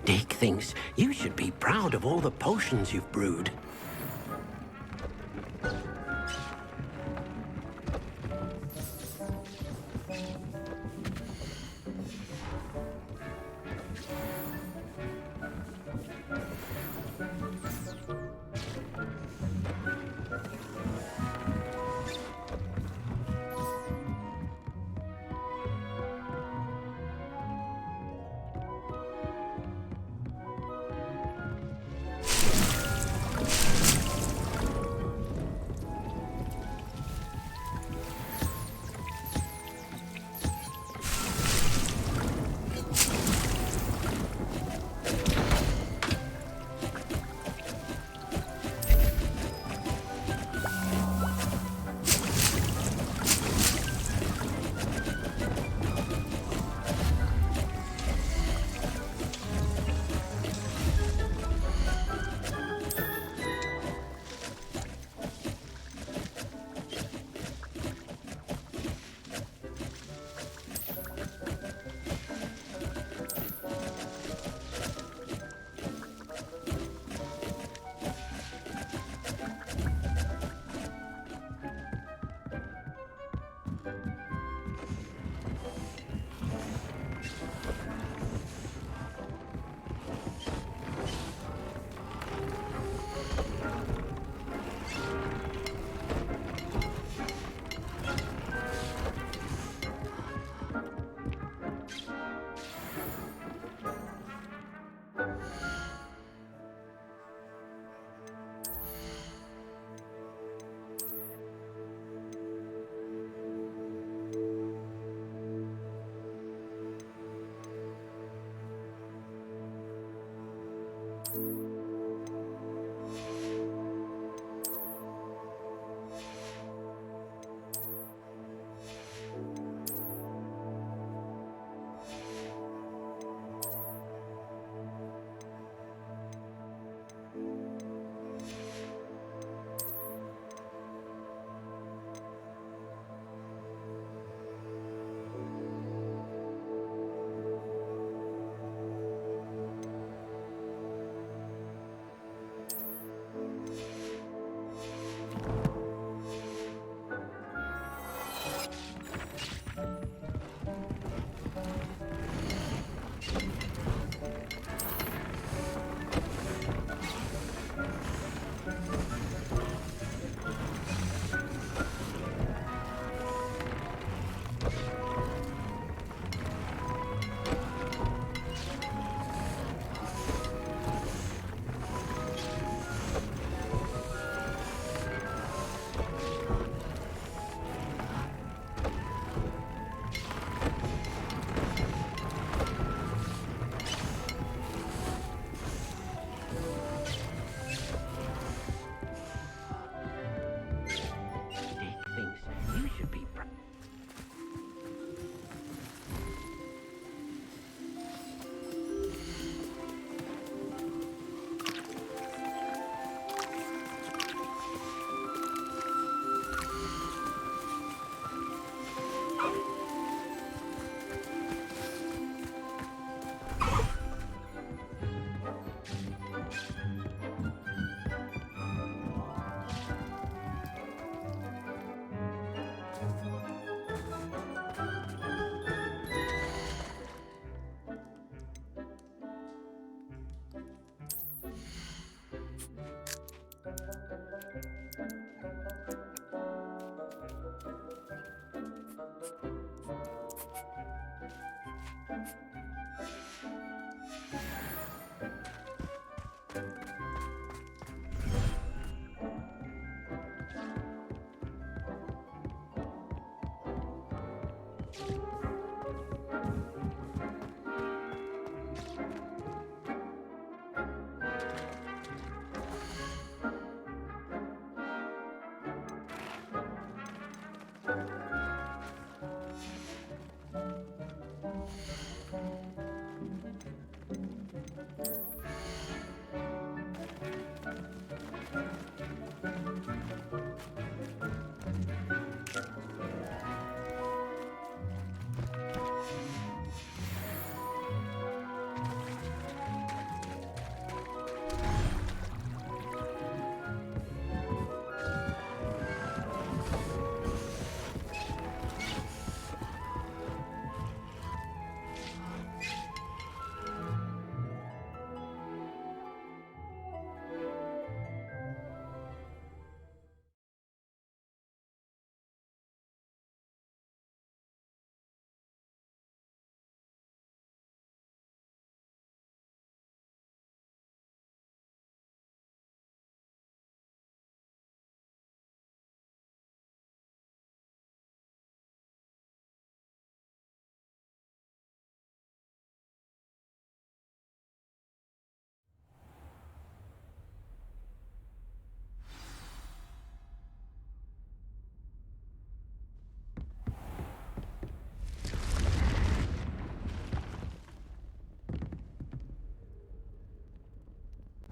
Dick thinks you should be proud of all the potions you've brewed.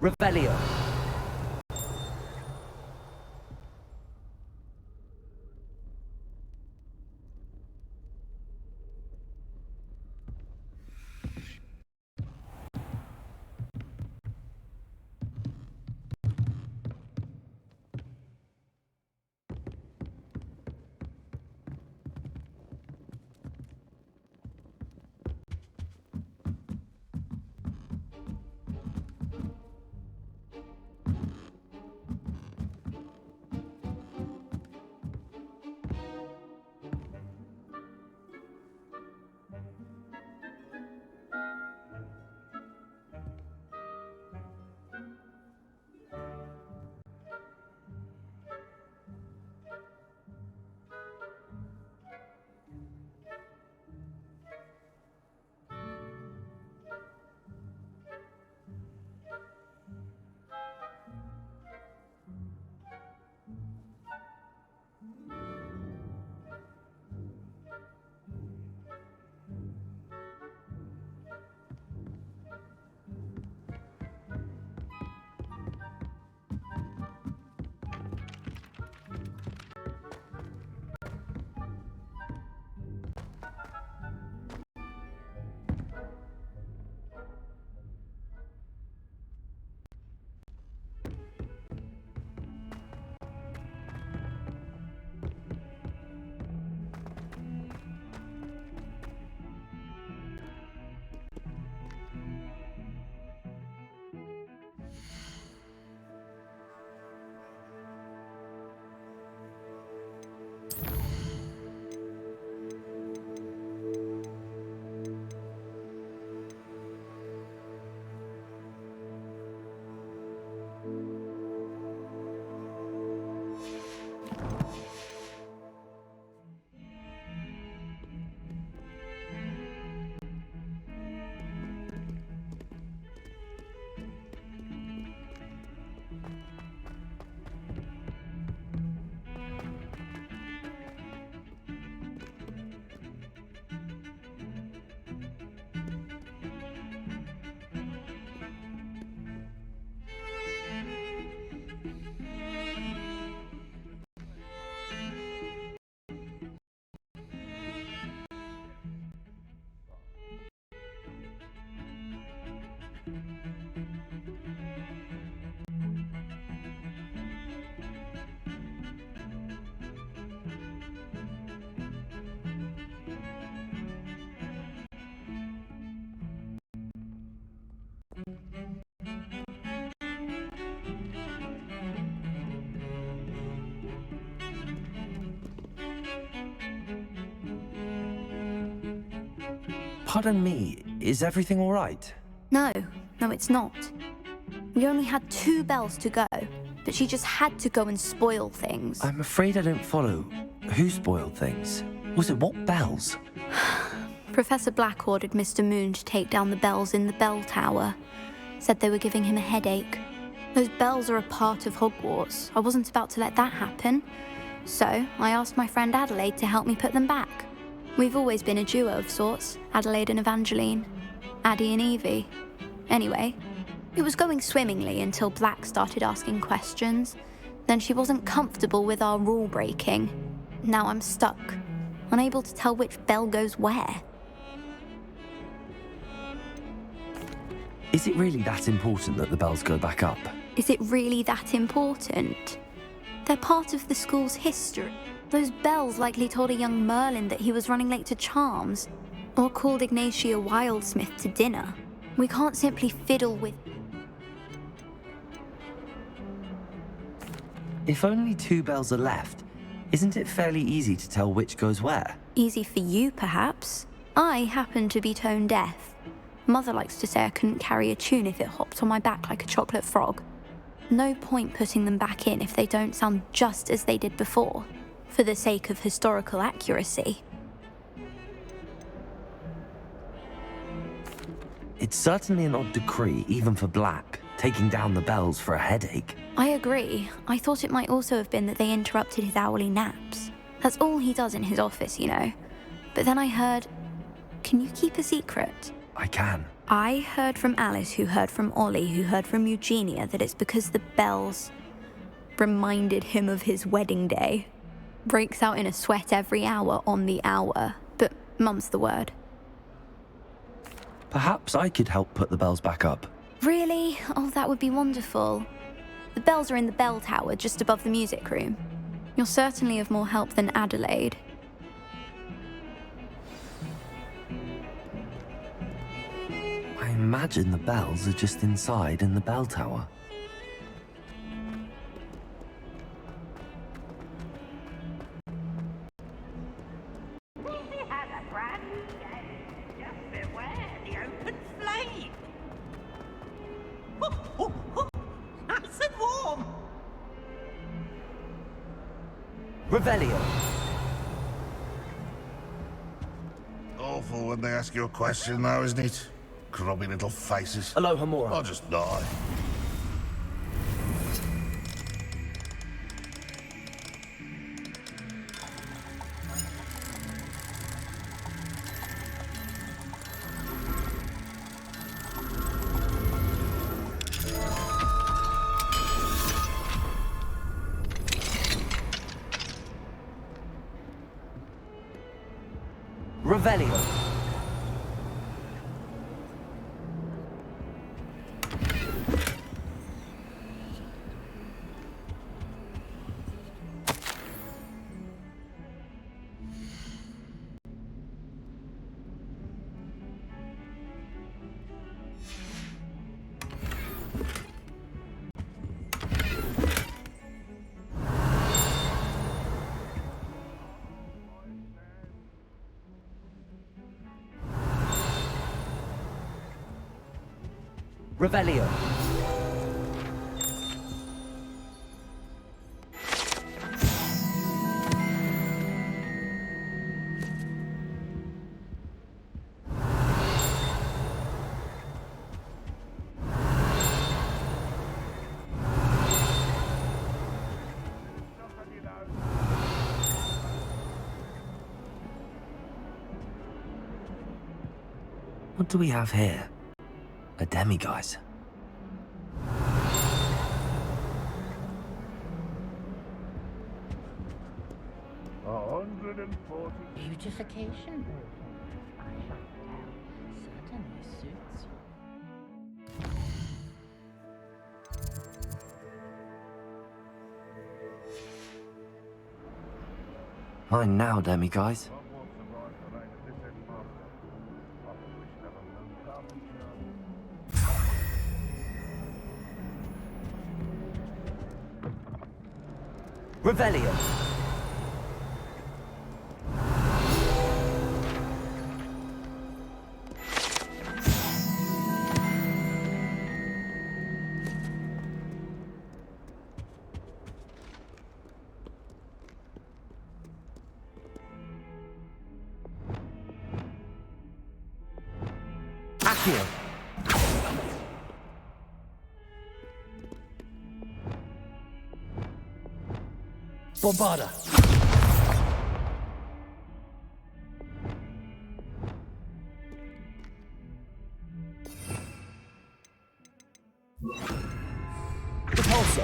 Revelio. Pardon me, is everything all right? No, it's not. We only had 2 bells to go, but she just had to go and spoil things. I'm afraid I don't follow. Who spoiled things? Was it what bells? Professor Black ordered Mr. Moon to take down the bells in the bell tower. Said they were giving him a headache. Those bells are a part of Hogwarts. I wasn't about to let that happen. So I asked my friend Adelaide to help me put them back. We've always been a duo of sorts, Adelaide and Evangeline. Addie and Evie. Anyway, it was going swimmingly until Black started asking questions. Then she wasn't comfortable with our rule breaking. Now I'm stuck, unable to tell which bell goes where. Is it really that important that the bells go back up? Is it really that important? They're part of the school's history. Those bells likely told a young Merlin that he was running late to Charms, or called Ignatia Wildsmith to dinner. We can't simply fiddle with... If only 2 bells are left, isn't it fairly easy to tell which goes where? Easy for you, perhaps. I happen to be tone deaf. Mother likes to say I couldn't carry a tune if it hopped on my back like a chocolate frog. No point putting them back in if they don't sound just as they did before, for the sake of historical accuracy. It's certainly an odd decree, even for Black, taking down the bells for a headache. I agree. I thought it might also have been that they interrupted his hourly naps. That's all he does in his office, you know. But then I heard... Can you keep a secret? I can. I heard from Alice, who heard from Ollie, who heard from Eugenia, that it's because the bells reminded him of his wedding day. Breaks out in a sweat every hour on the hour, but mum's the word. Perhaps I could help put the bells back up. Really? Oh, that would be wonderful. The bells are in the bell tower, just above the music room. You're certainly of more help than Adelaide. I imagine the bells are just inside in the bell tower. Revelio. Awful when they ask you a question now, isn't it? Grubby little faces. Aloha Mora. I'll just die. Revelio. Revelio. What do we have here? A demiguise. Beautification. Certainly suits you. Mine now, demiguise. Revelio. Accio. Bombarda. Repulso.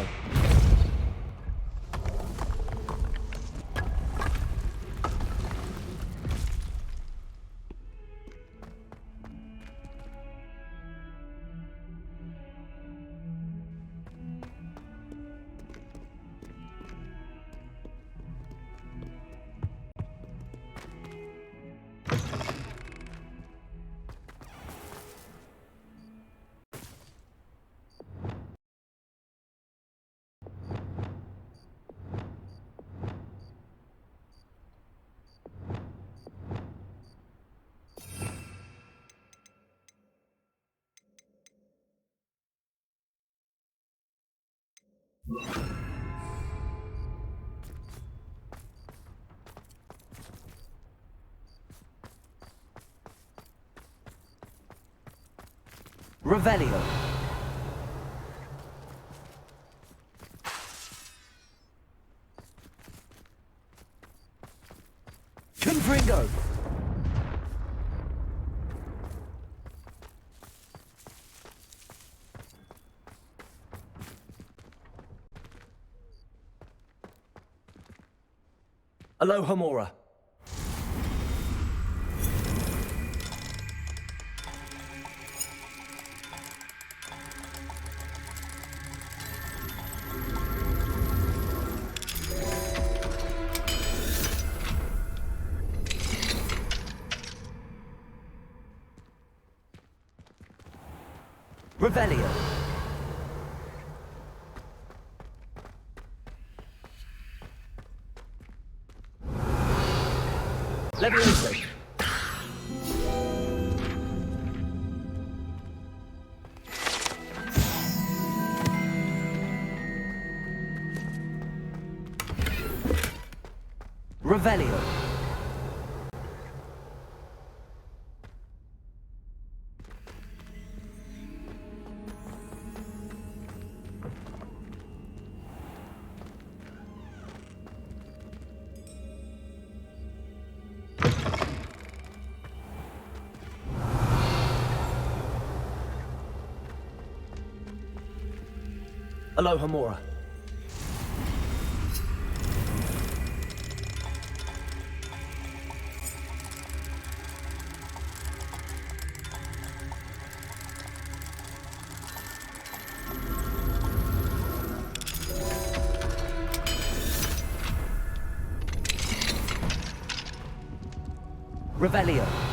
Revelio. Confringo. Aloha Mora. Revelio. Levioso. Revelio. Aloha Mora. Revelio.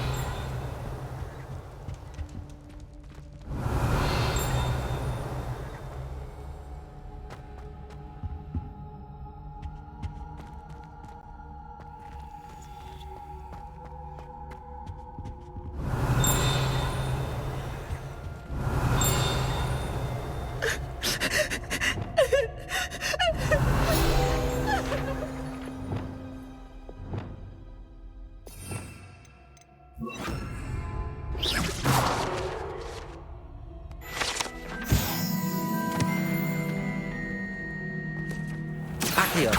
Accio.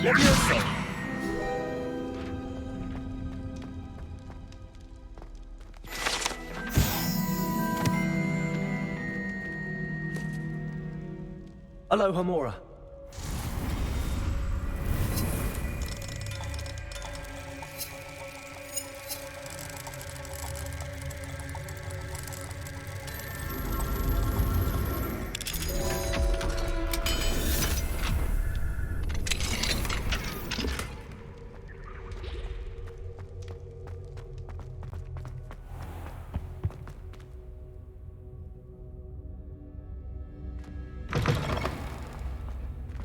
Levioso. Aloha Mora.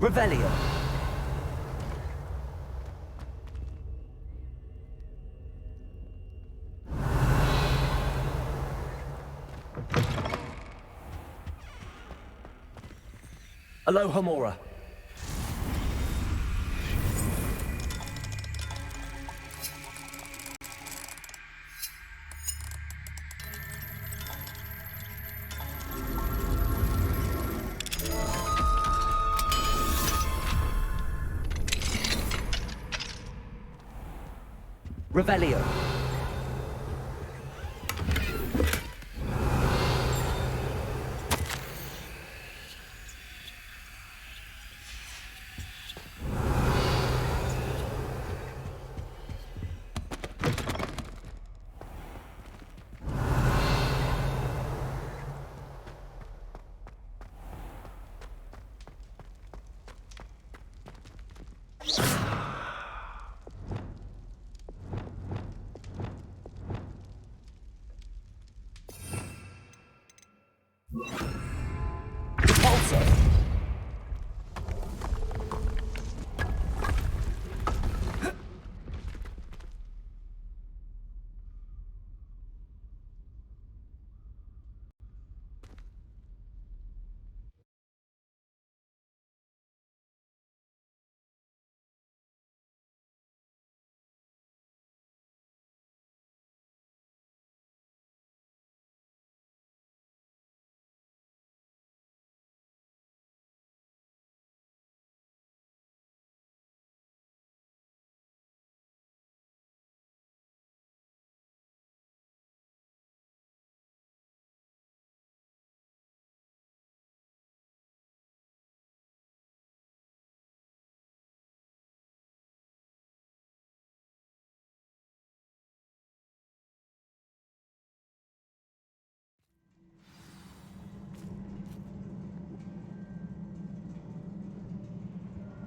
Revelio. Aloha Mora. Revelio.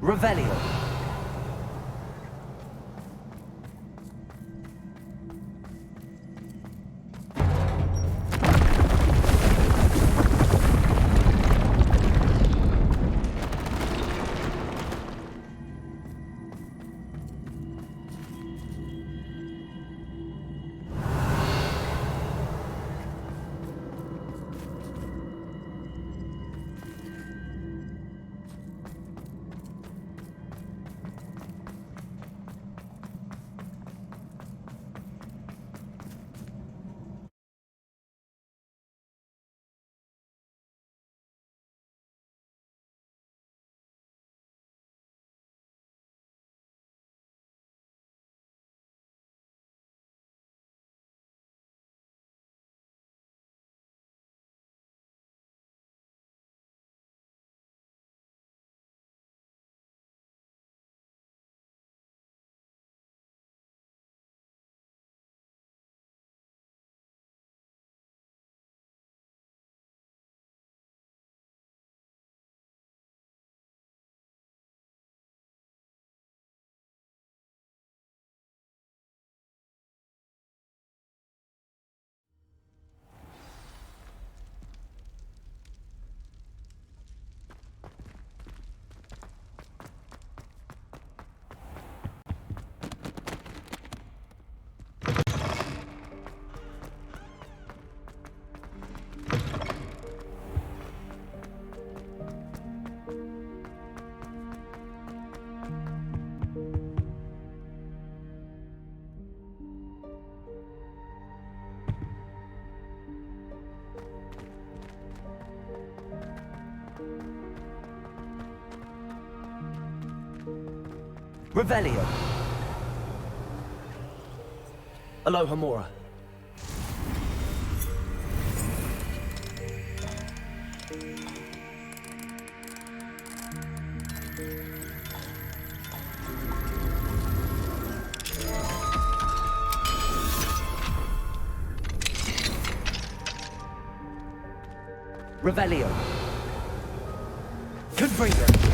Revelio. Revelio. Alohomora. Revelio. Confringo.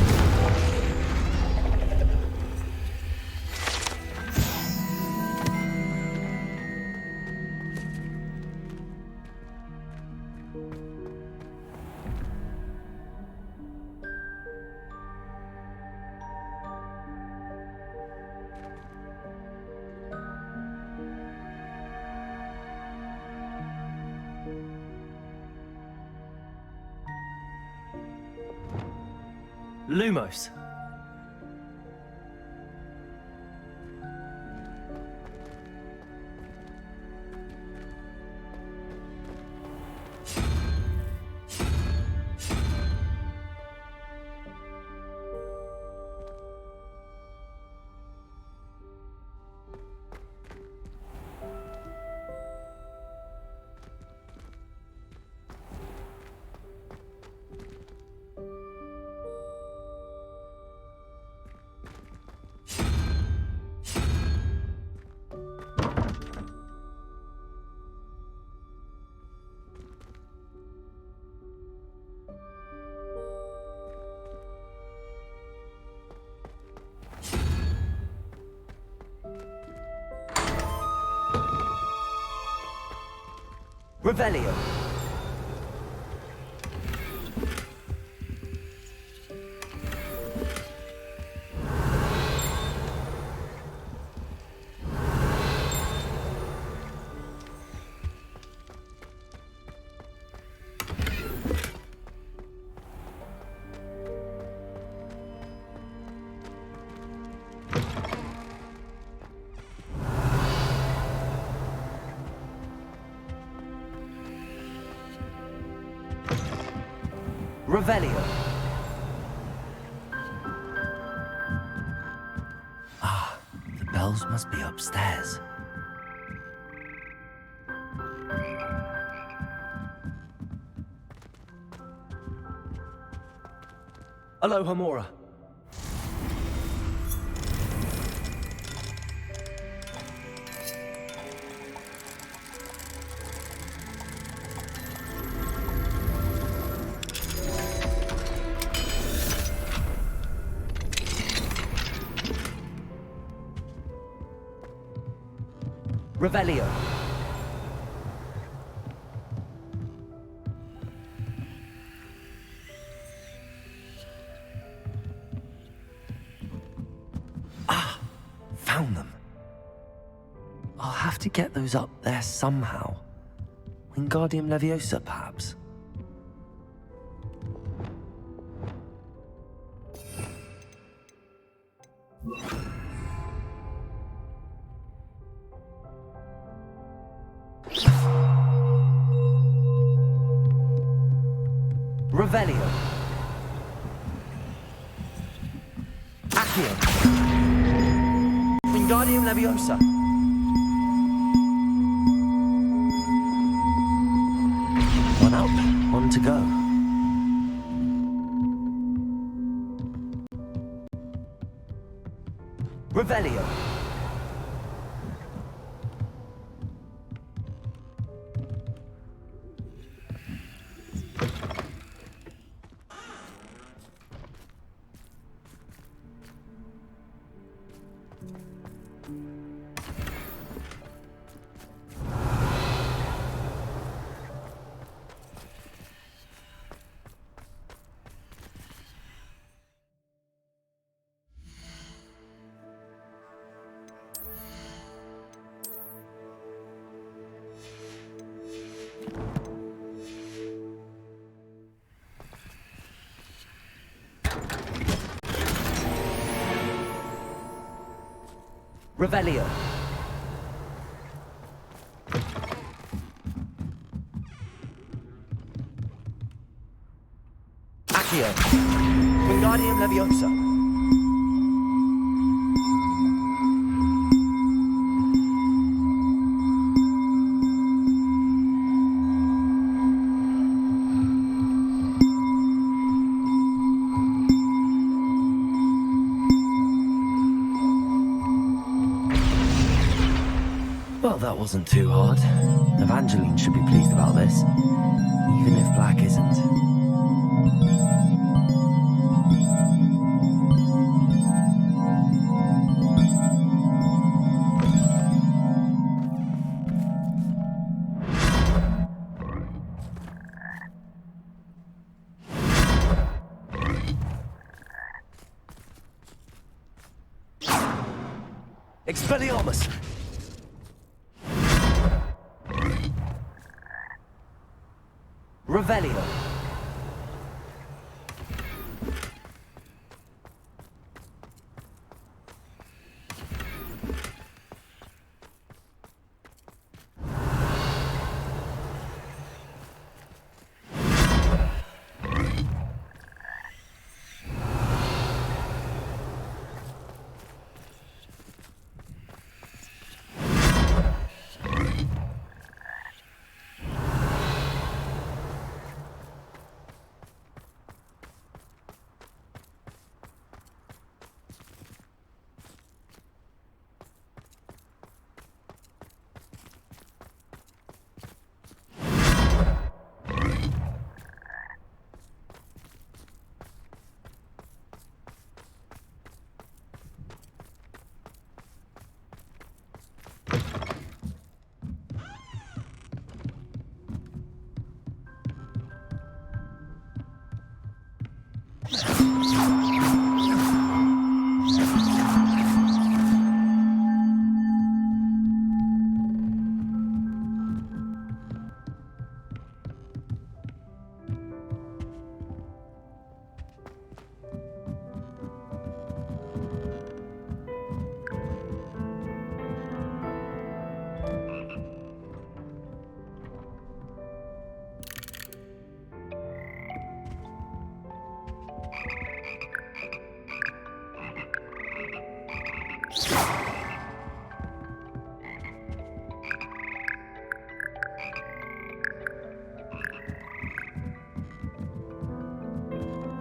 Lumos. Revelio. Revelio. Ah, the bells must be upstairs. Alohomora. Revelio. Ah, found them. I'll have to get those up there somehow. Wingardium Leviosa, perhaps? Revelio. Accio. Wingardium Leviosa. One up, one to go. Revelio. Revelio. Accio. Wingardium Leviosa. Well, that wasn't too hard. Evangeline should be pleased about this, even if Black isn't. Expelliarmus! Revelio.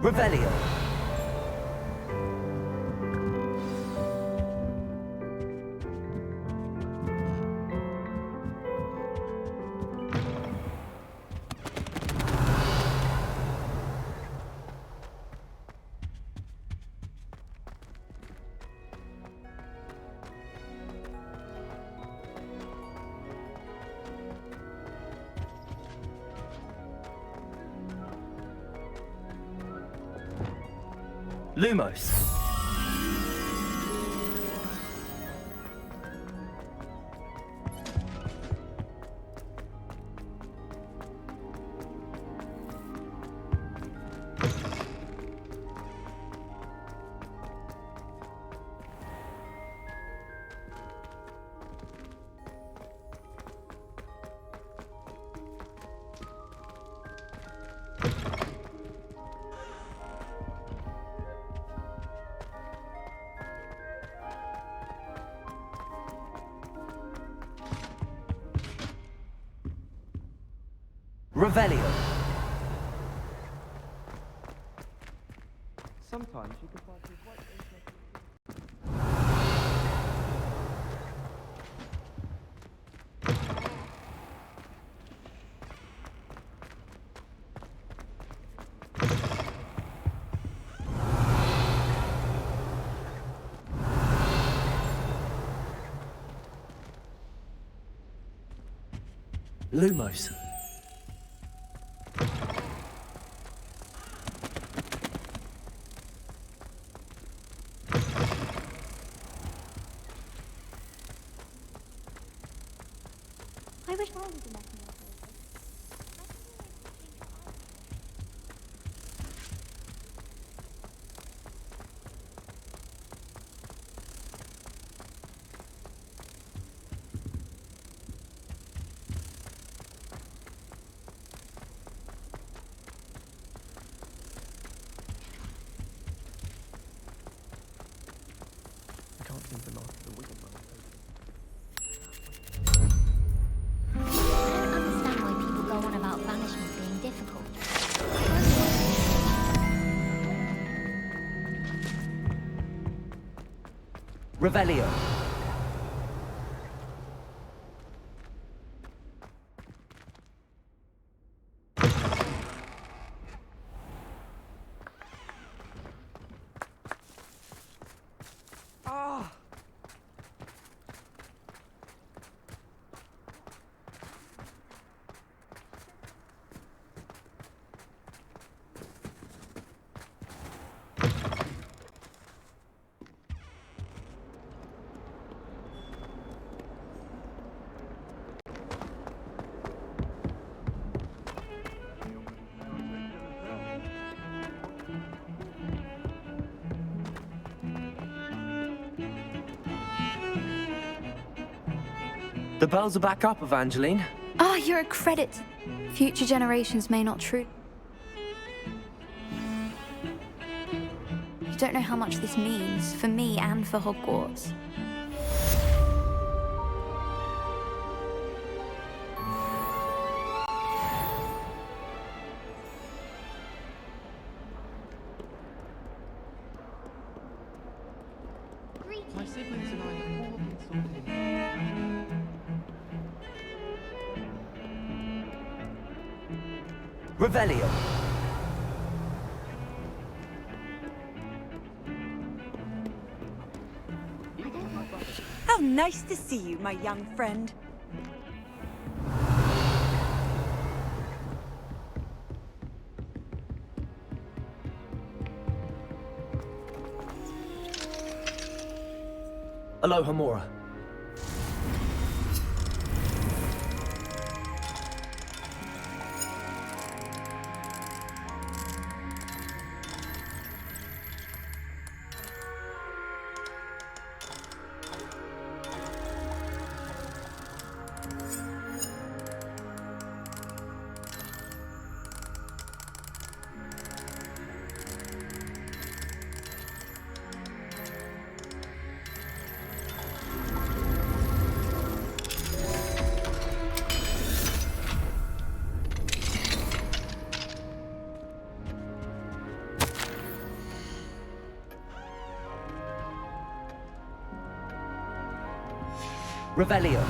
Revelio. Lumos. Revelio. Sometimes you can find some quite interesting... Lumos. I wish I was a mechanic. I can't seem to master the wiggle man. I don't understand why people go on about banishment being difficult. Revelio. The bells are back up, Evangeline. Ah, you're a credit. Future generations may not true. You don't know how much this means for me and for Hogwarts. My siblings and I have all been sorted. Revelio. How nice to see you, my young friend. Aloha Mora. Revelio.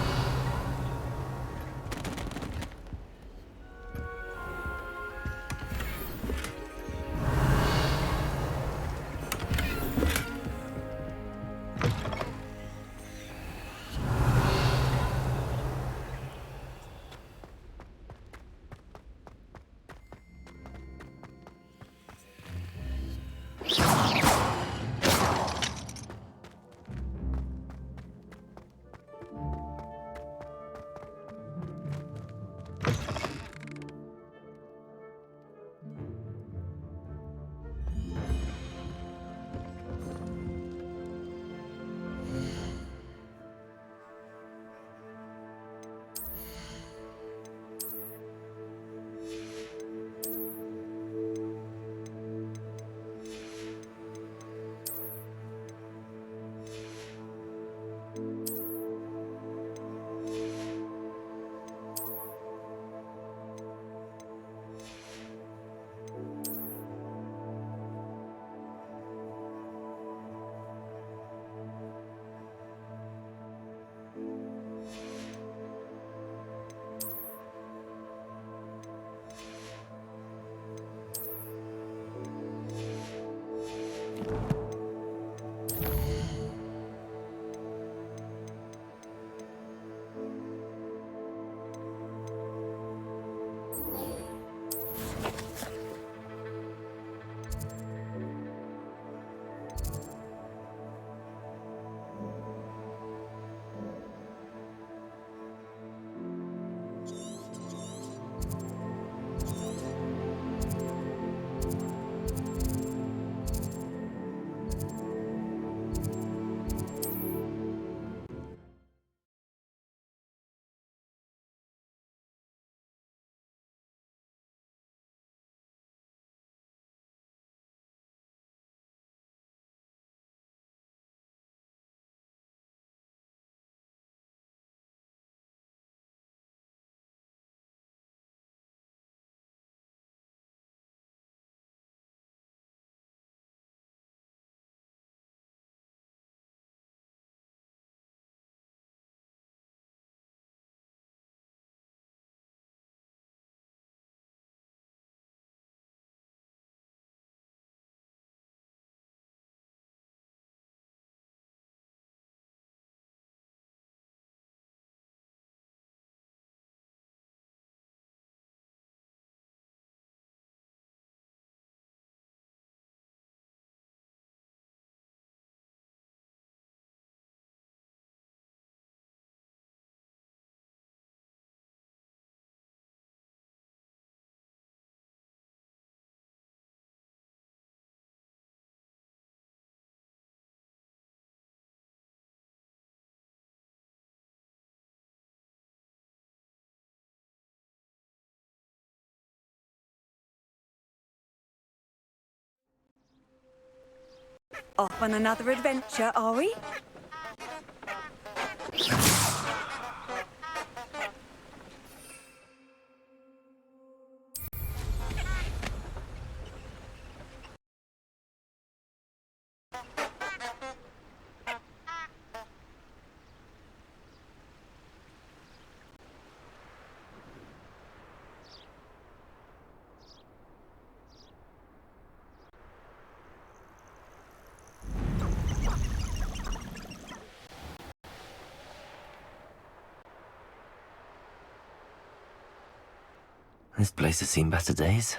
Off on another adventure, are we? This place has seen better days.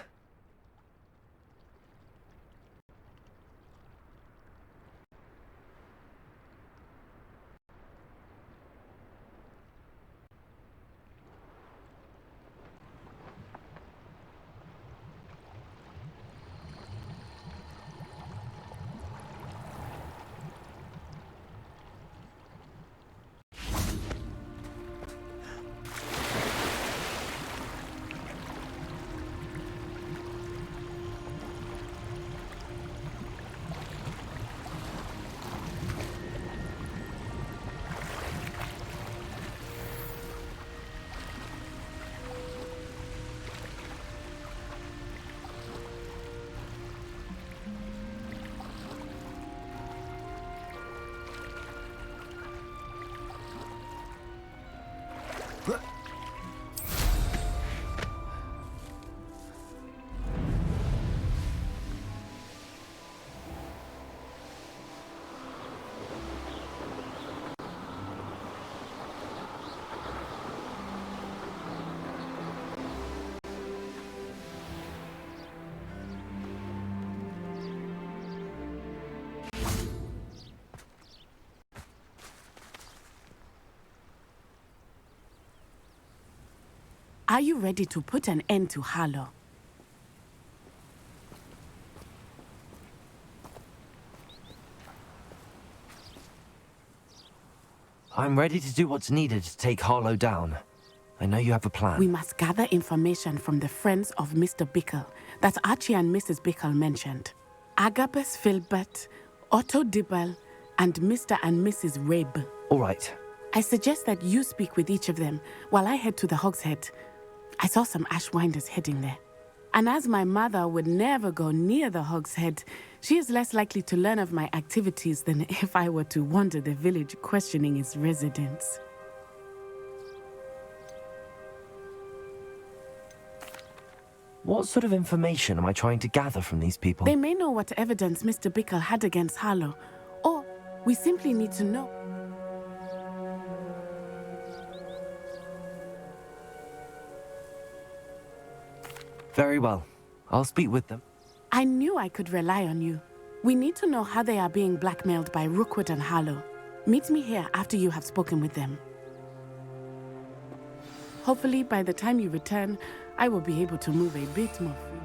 Are you ready to put an end to Harlow? I'm ready to do what's needed to take Harlow down. I know you have a plan. We must gather information from the friends of Mr. Bickle that Archie and Mrs. Bickle mentioned. Agabus Filbert, Otto Dibble, and Mr. and Mrs. Rabe. All right. I suggest that you speak with each of them while I head to the Hog's Head. I saw some Ashwinders heading there. And as my mother would never go near the Hog's Head, she is less likely to learn of my activities than if I were to wander the village questioning its residents. What sort of information am I trying to gather from these people? They may know what evidence Mr. Bickle had against Harlow, or we simply need to know. Very well. I'll speak with them. I knew I could rely on you. We need to know how they are being blackmailed by Rookwood and Harlow. Meet me here after you have spoken with them. Hopefully, by the time you return, I will be able to move a bit more freely.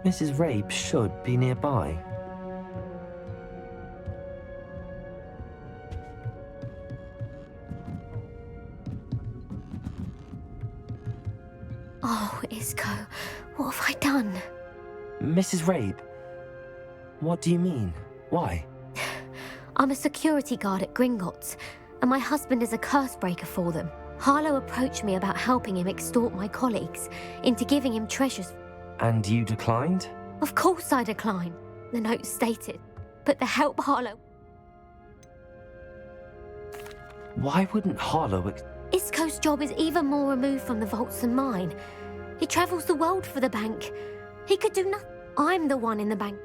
Mrs. Rabe should be nearby. Oh, Isco, what have I done? Mrs. Rabe, what do you mean? Why? I'm a security guard at Gringotts, and my husband is a curse breaker for them. Harlow approached me about helping him extort my colleagues into giving him treasures. And you declined? Of course I declined, the note stated. But the help Harlow... Why wouldn't Harlow Isco's job is even more removed from the vaults than mine. He travels the world for the bank. He could do nothing. I'm the one in the bank.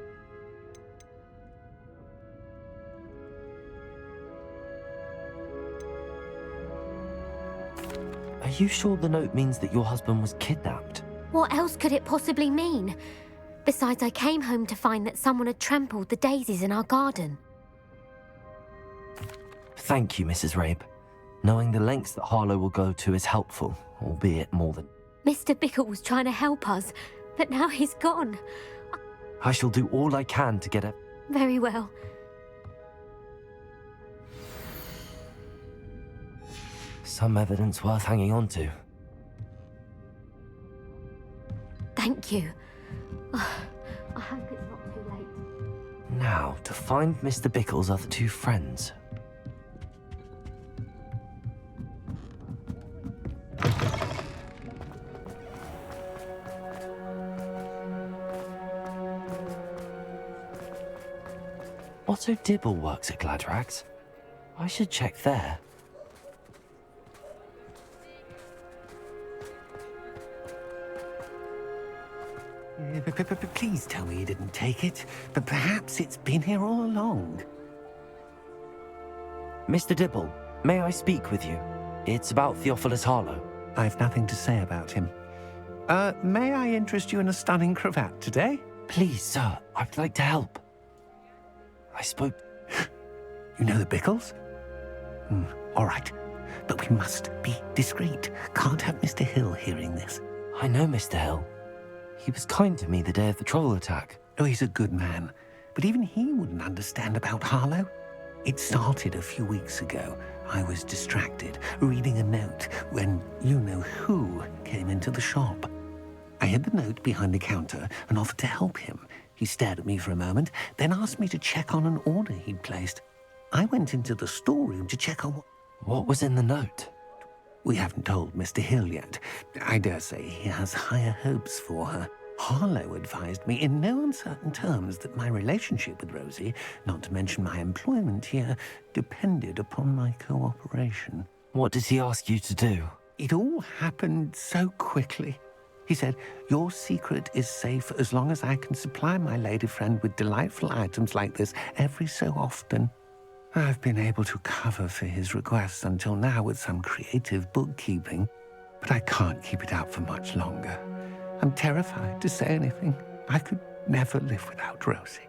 Are you sure the note means that your husband was kidnapped? What else could it possibly mean? Besides, I came home to find that someone had trampled the daisies in our garden. Thank you, Mrs. Rabe. Knowing the lengths that Harlow will go to is helpful, albeit more than... Mr. Bickle was trying to help us, but now he's gone. I shall do all I can to get a... Very well. Some evidence worth hanging on to. Thank you. I hope it's not too late. Now, to find Mr. Bickle's other two friends. Otto Dibble works at Gladrags. I should check there. Please tell me you didn't take it. But perhaps it's been here all along. Mr. Dibble, may I speak with you? It's about Theophilus Harlow. I've nothing to say about him. May I interest you in a stunning cravat today? Please, sir, I'd like to help. I spoke... You know the Bickles? All right. But we must be discreet. Can't have Mr. Hill hearing this. I know Mr. Hill. He was kind to me the day of the troll attack. Oh, he's a good man. But even he wouldn't understand about Harlow. It started a few weeks ago. I was distracted, reading a note, when you-know-who came into the shop. I hid the note behind the counter and offered to help him. He stared at me for a moment, then asked me to check on an order he'd placed. I went into the storeroom to check on What was in the note? We haven't told Mr. Hill yet. I dare say he has higher hopes for her. Harlow advised me in no uncertain terms that my relationship with Rosie, not to mention my employment here, depended upon my cooperation. What did he ask you to do? It all happened so quickly. He said, your secret is safe as long as I can supply my lady friend with delightful items like this every so often. I've been able to cover for his requests until now with some creative bookkeeping, but I can't keep it out for much longer. I'm terrified to say anything. I could never live without Rosie.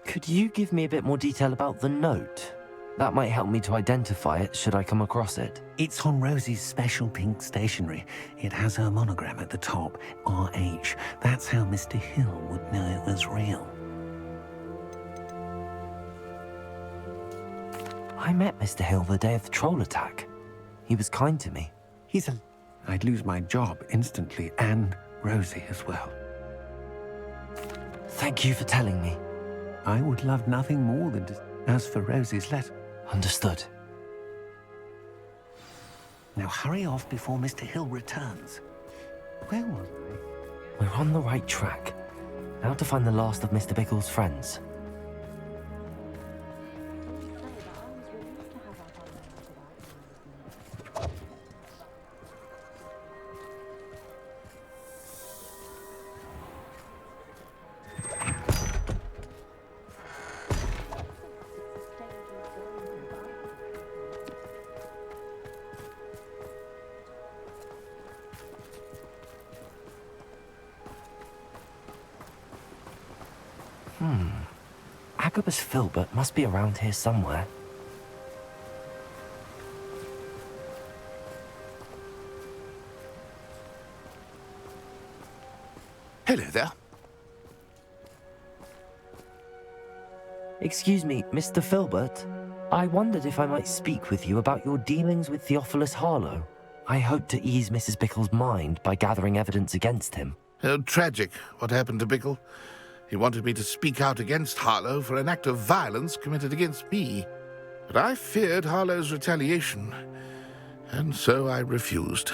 Could you give me a bit more detail about the note? That might help me to identify it should I come across it. It's on Rosie's special pink stationery. It has her monogram at the top, RH. That's how Mr. Hill would know it was real. I met Mr. Hill the day of the troll attack. He was kind to me. I'd lose my job instantly, and Rosie as well. Thank you for telling me. I would love nothing more than to... As for Rosie's letter... Understood. Now hurry off before Mr. Hill returns. Where was I? We're on the right track. Now to find the last of Mr. Bickle's friends. Agabus Filbert must be around here somewhere. Hello there. Excuse me, Mr. Filbert. I wondered if I might speak with you about your dealings with Theophilus Harlow. I hope to ease Mrs. Bickle's mind by gathering evidence against him. Tragic, what happened to Bickle. He wanted me to speak out against Harlow for an act of violence committed against me. But I feared Harlow's retaliation, and so I refused.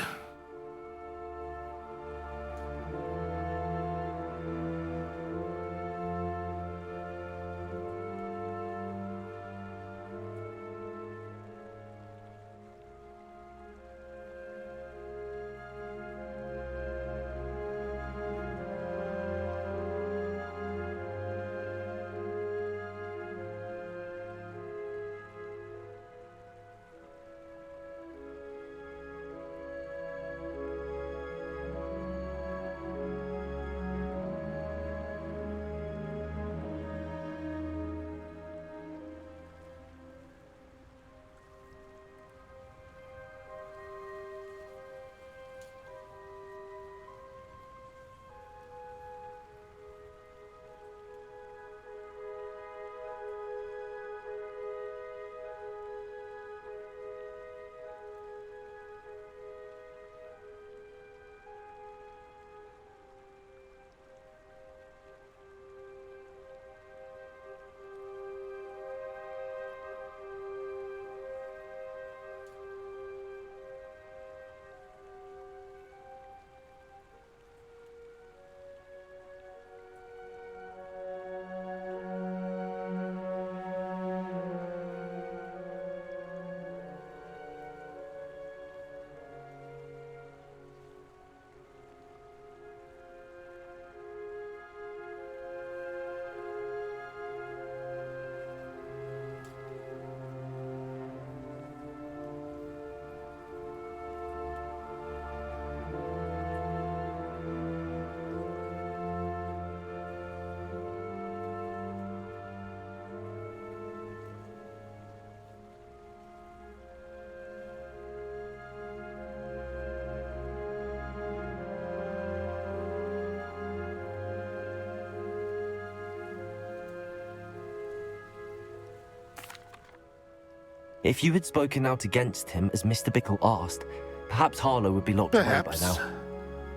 If you had spoken out against him as Mr. Bickle asked, perhaps Harlow would be locked away by Perhaps. now.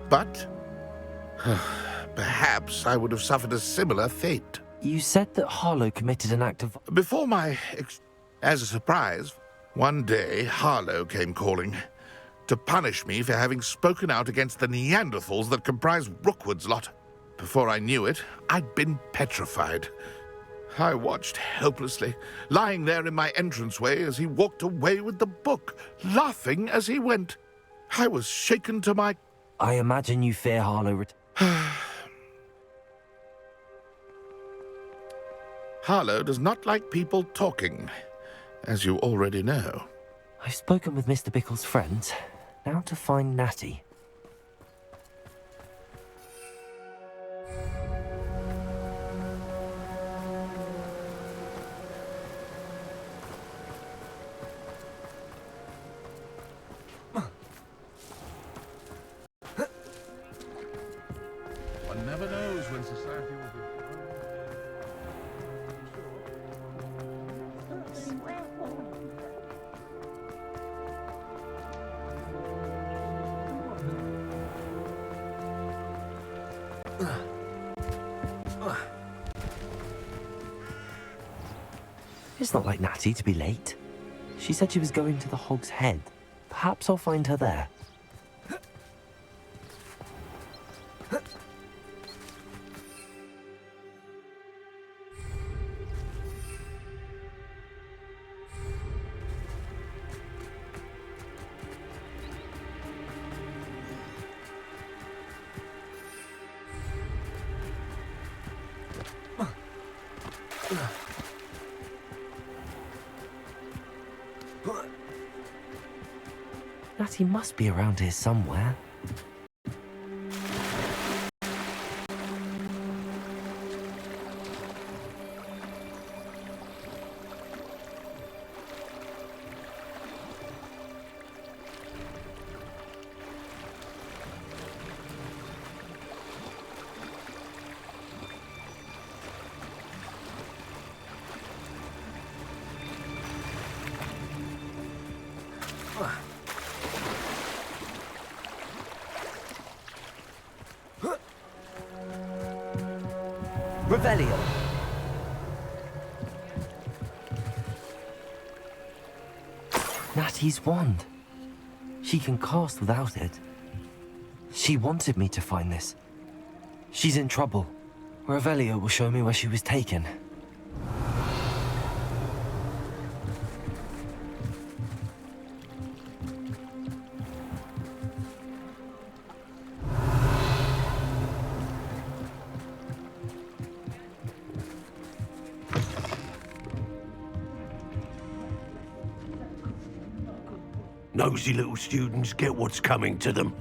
But perhaps I would have suffered a similar fate. You said that Harlow committed an act of... Before as a surprise, one day Harlow came calling to punish me for having spoken out against the Neanderthals that comprise Rookwood's lot. Before I knew it, I'd been petrified. I watched helplessly, lying there in my entranceway as he walked away with the book, laughing as he went. I was shaken to my... I imagine you fear Harlow... Harlow does not like people talking, as you already know. I've spoken with Mr. Bickle's friends. Now to find Natty. One never knows when society will be... It's not like Natty to be late. She said she was going to the Hog's Head. Perhaps I'll find her there. Natty must be around here somewhere. Revelio. Natty's wand. She can cast without it. She wanted me to find this. She's in trouble. Revelio will show me where she was taken. Nosy little students get what's coming to them.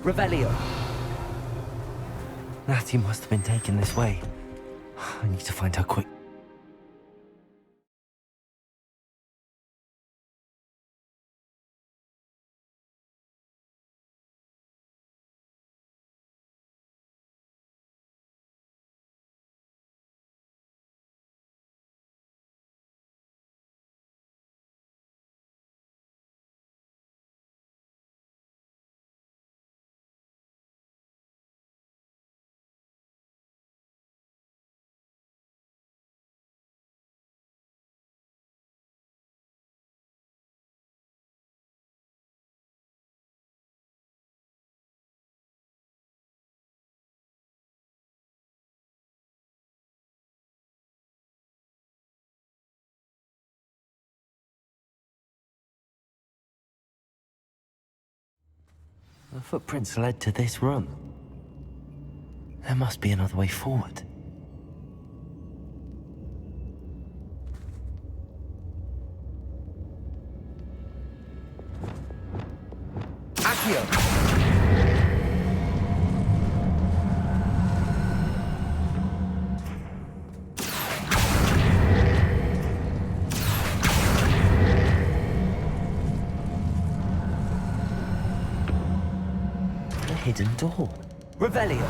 Revelio. Natty must have been taken this way. I need to find her quick. The footprints led to this room. There must be another way forward. Accio! Hidden door. Revelio.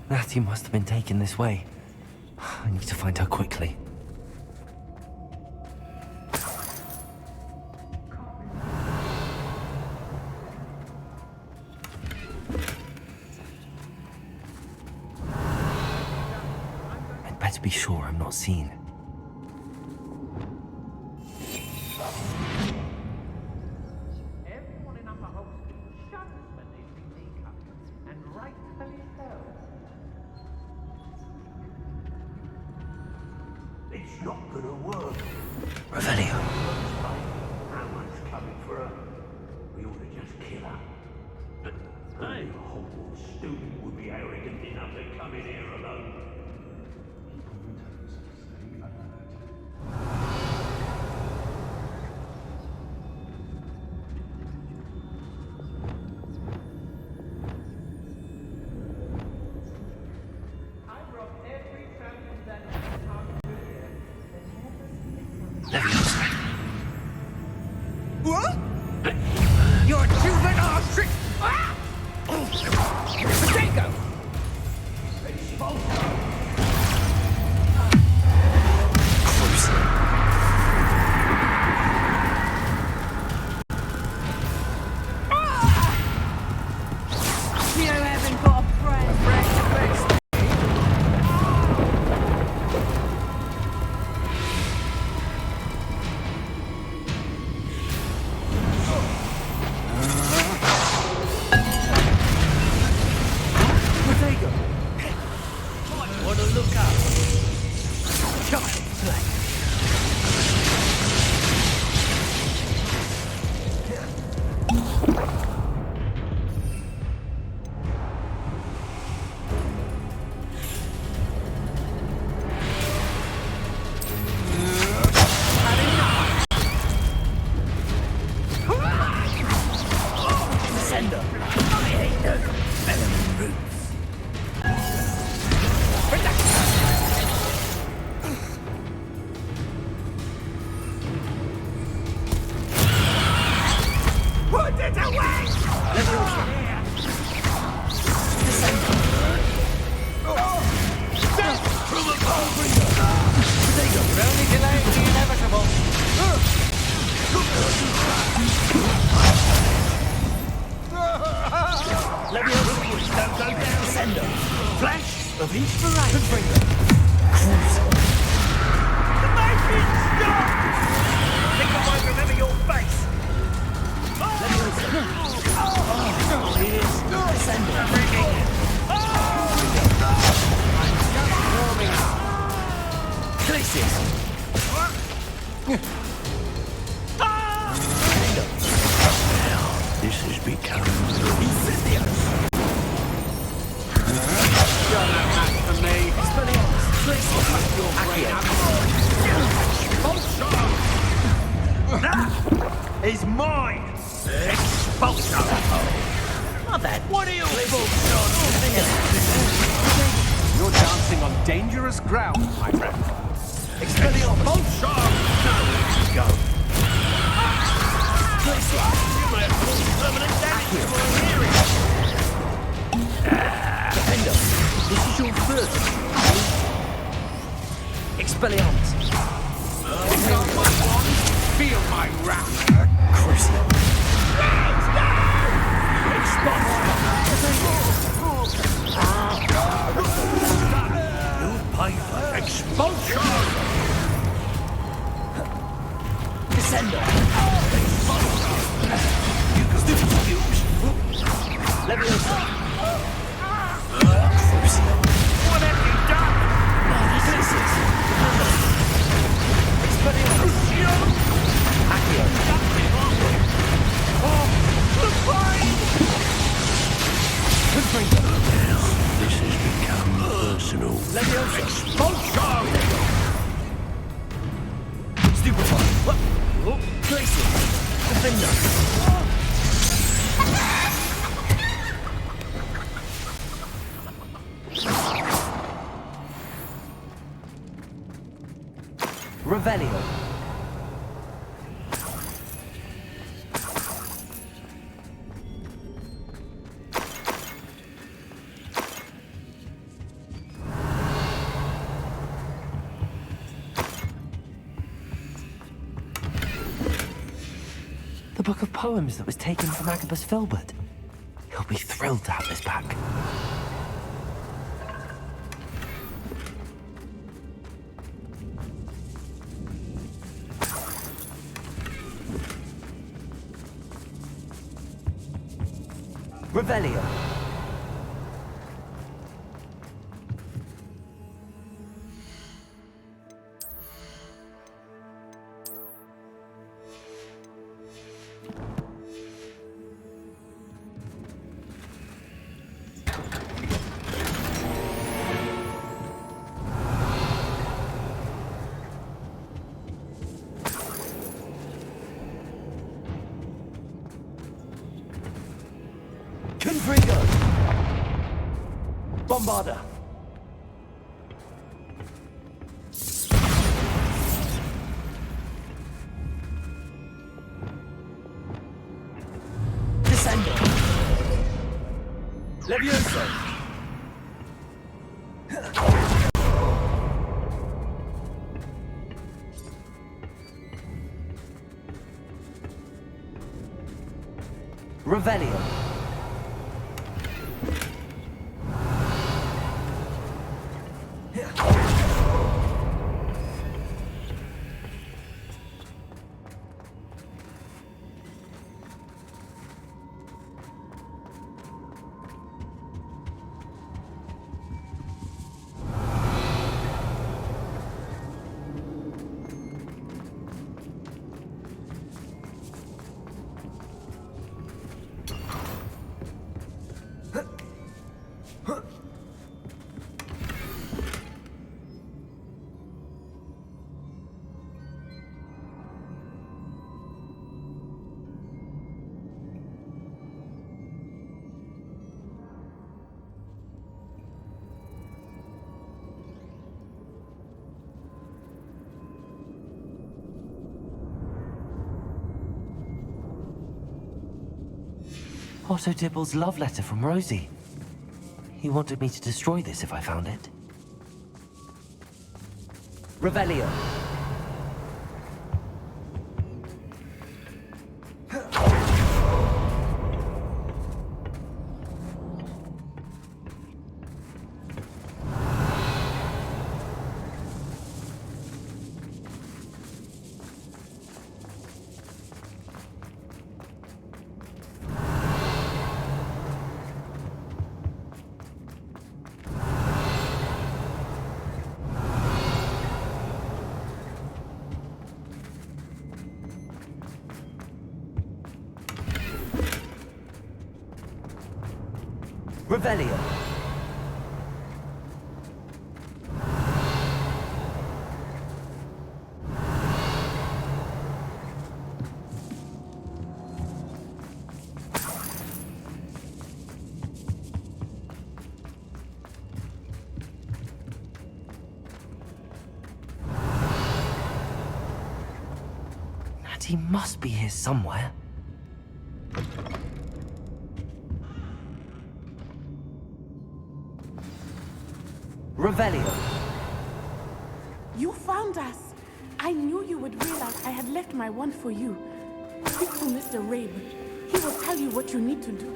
Natty must have been taken this way. I need to find her quickly. To be sure I'm not seen. Everyone in Upper Hogsmeade shudders when they see me coming, and rightfully so. It's not gonna work. Revelio. Hammer's coming for her. We ought to just kill her. Hey, a Hogwarts student would be arrogant enough to come in here alone. Leviosa. What? You're a juvenile trick! Ah! Potato! You haven't got a friend. You're only delaying the inevitable. Leviosa, don't go down. Sender. Flash of inspiration. The Matrix, stop! I think I might remember your face. This is becoming insidious. You're no match for me. That is mine. Expulso. My bad. What are you You're dancing on dangerous ground, my friend. Expulso. No, go. You may have caused permanent damage to my hearing. Defender, this is your first. Expelliarmus. Feel my wrath. Expulsion! Descender! You can do it. Leviosa! What have you done? Expelliarmus! Accio! Oh, the fire! This has become personal. Leviosa! Expulsion! Stupefy! What? Place it! Defender! Revelio. The book of poems that was taken from Agabus Filbert. He'll be thrilled to have this back. Revelio. Confringo! Bombarda! Descender! Leviosa! Revelio! Otto Dibble's love letter from Rosie. He wanted me to destroy this if I found it. Revelio. Revelio. Natty must be here somewhere. Revelio. You found us. I knew you would realize I had left my wand for you. Speak to Mr. Rabe. He will tell you what you need to do.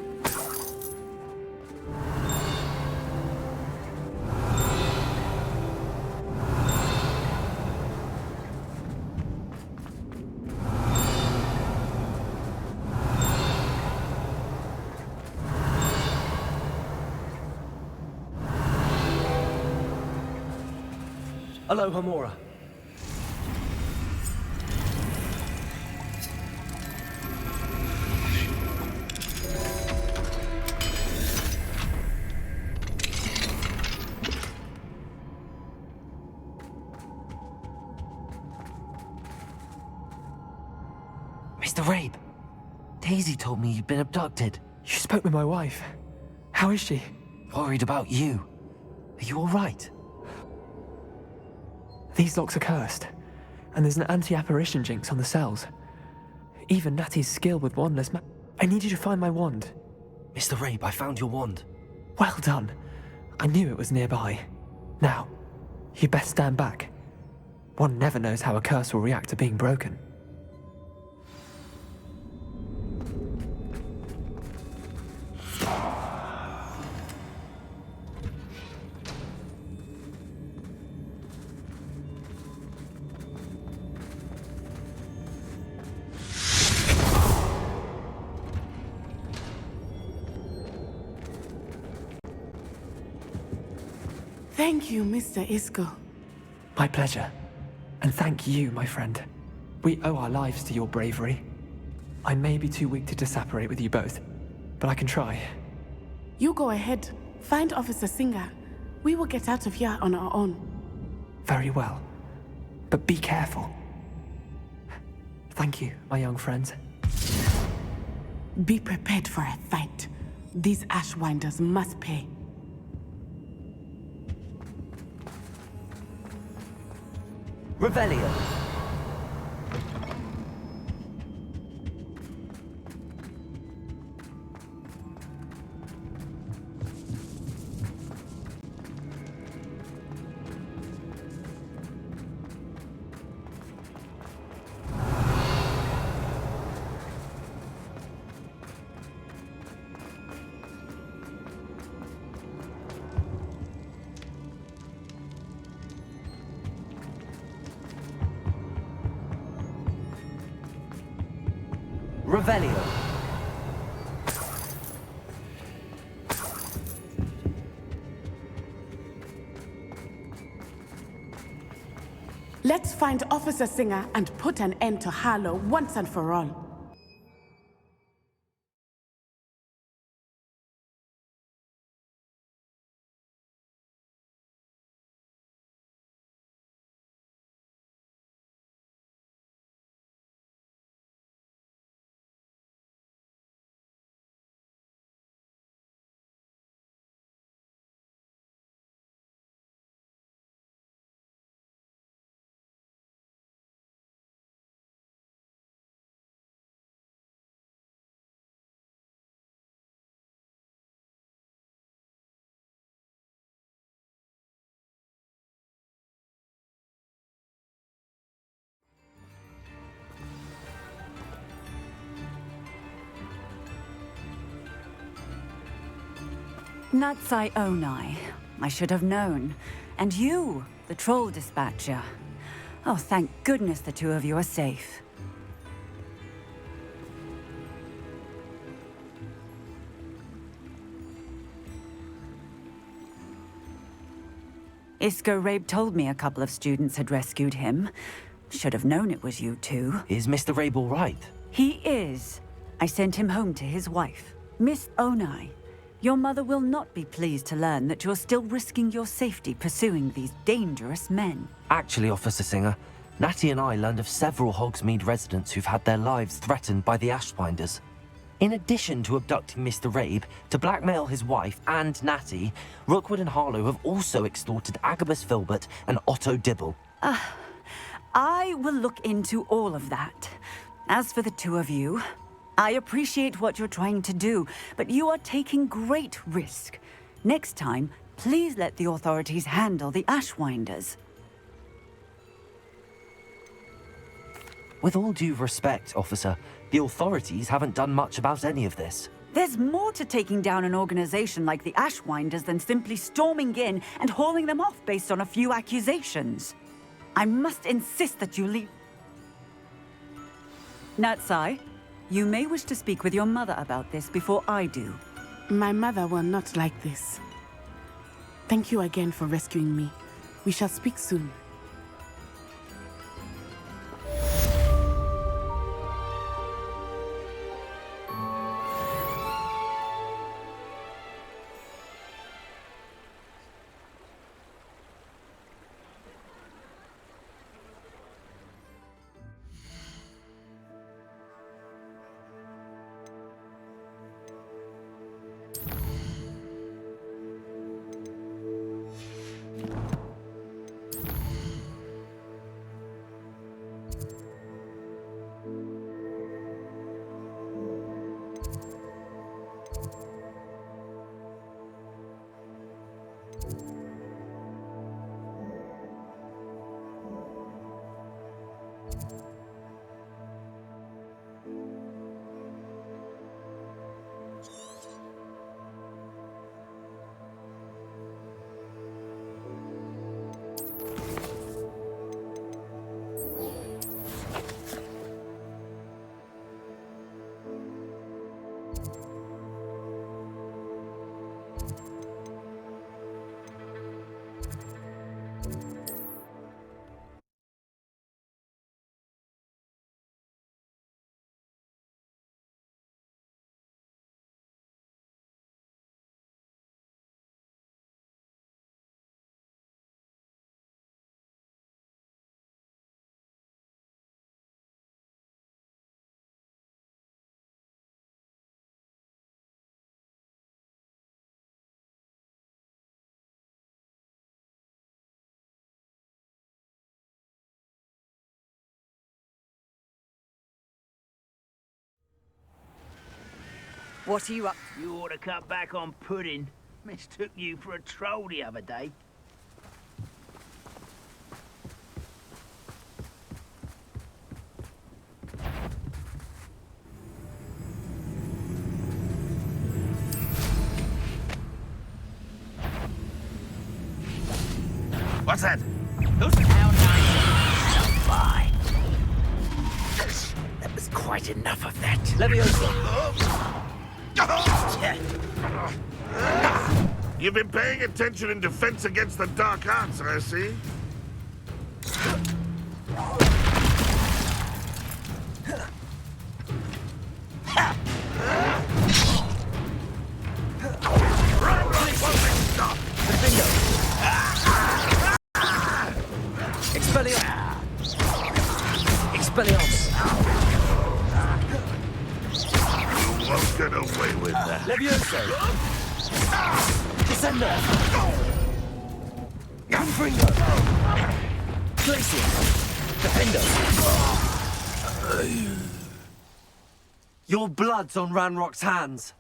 Aloha, Mora. Mr. Rabe, Daisy told me you'd been abducted. You spoke with my wife. How is she? Worried about you. Are you all right? These locks are cursed, and there's an anti-apparition jinx on the cells. Even Natty's skill with wandless I need you to find my wand. Mr. Rabe, I found your wand. Well done. I knew it was nearby. Now, you best stand back. One never knows how a curse will react to being broken. Thank you, Mr. Isco. My pleasure. And thank you, my friend. We owe our lives to your bravery. I may be too weak to disapparate with you both, but I can try. You go ahead. Find Officer Singer. We will get out of here on our own. Very well. But be careful. Thank you, my young friends. Be prepared for a fight. These Ashwinders must pay. Revelio. Revelio. Let's find Officer Singer and put an end to Harlow once and for all. Natsai Onai. I should have known. And you, the troll dispatcher. Oh, thank goodness the two of you are safe. Isco Rabe told me a couple of students had rescued him. Should have known it was you two. Is Mr. Rabe all right? He is. I sent him home to his wife. Miss Onai, your mother will not be pleased to learn that you're still risking your safety pursuing these dangerous men. Actually, Officer Singer, Natty and I learned of several Hogsmeade residents who've had their lives threatened by the Ashwinders. In addition to abducting Mr. Rabe to blackmail his wife and Natty, Rookwood and Harlow have also extorted Agabus Filbert and Otto Dibble. I will look into all of that. As for the two of you, I appreciate what you're trying to do, but you are taking great risk. Next time, please let the authorities handle the Ashwinders. With all due respect, officer, the authorities haven't done much about any of this. There's more to taking down an organization like the Ashwinders than simply storming in and hauling them off based on a few accusations. I must insist that you leave. Natsai, you may wish to speak with your mother about this before I do. My mother will not like this. Thank you again for rescuing me. We shall speak soon. What are you up to? You ought to cut back on pudding. Mistook you for a troll the other day. What's that? How nice of you. Fine. That was quite enough of that. Leviosa. You've been paying attention in defense against the dark arts, I see. Expelliarmus! You won't get away with that. Levioso! Descender! Confringo! Glacier! Defender! Your blood's on Ranrock's hands.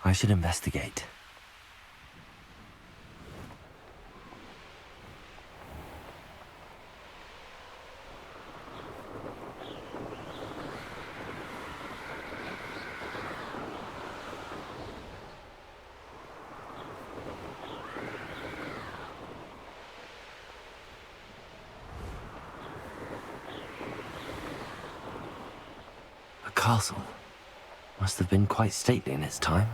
I should investigate. A castle. Must have been quite stately in its time.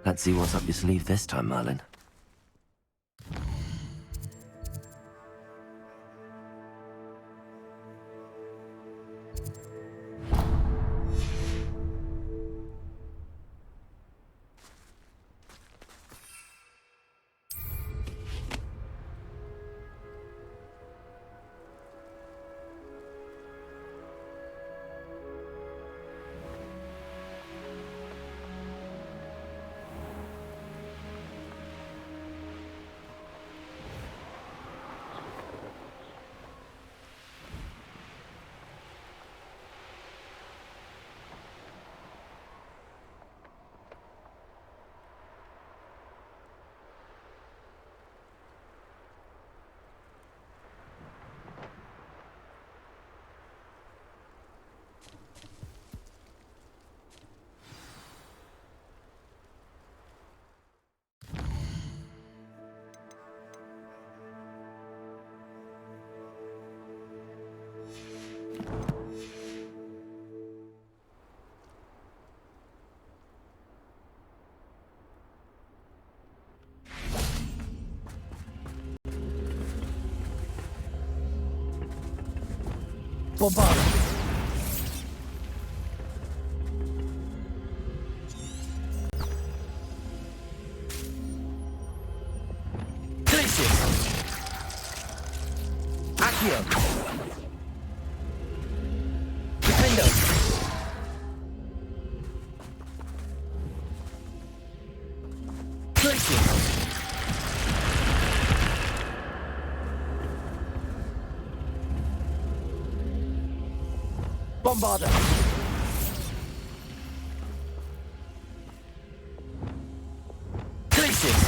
Let's see what's up your sleeve this time, Merlin. Bombard! Glacius! Accio! Defendo! Glacius! Bombarder! Glacius!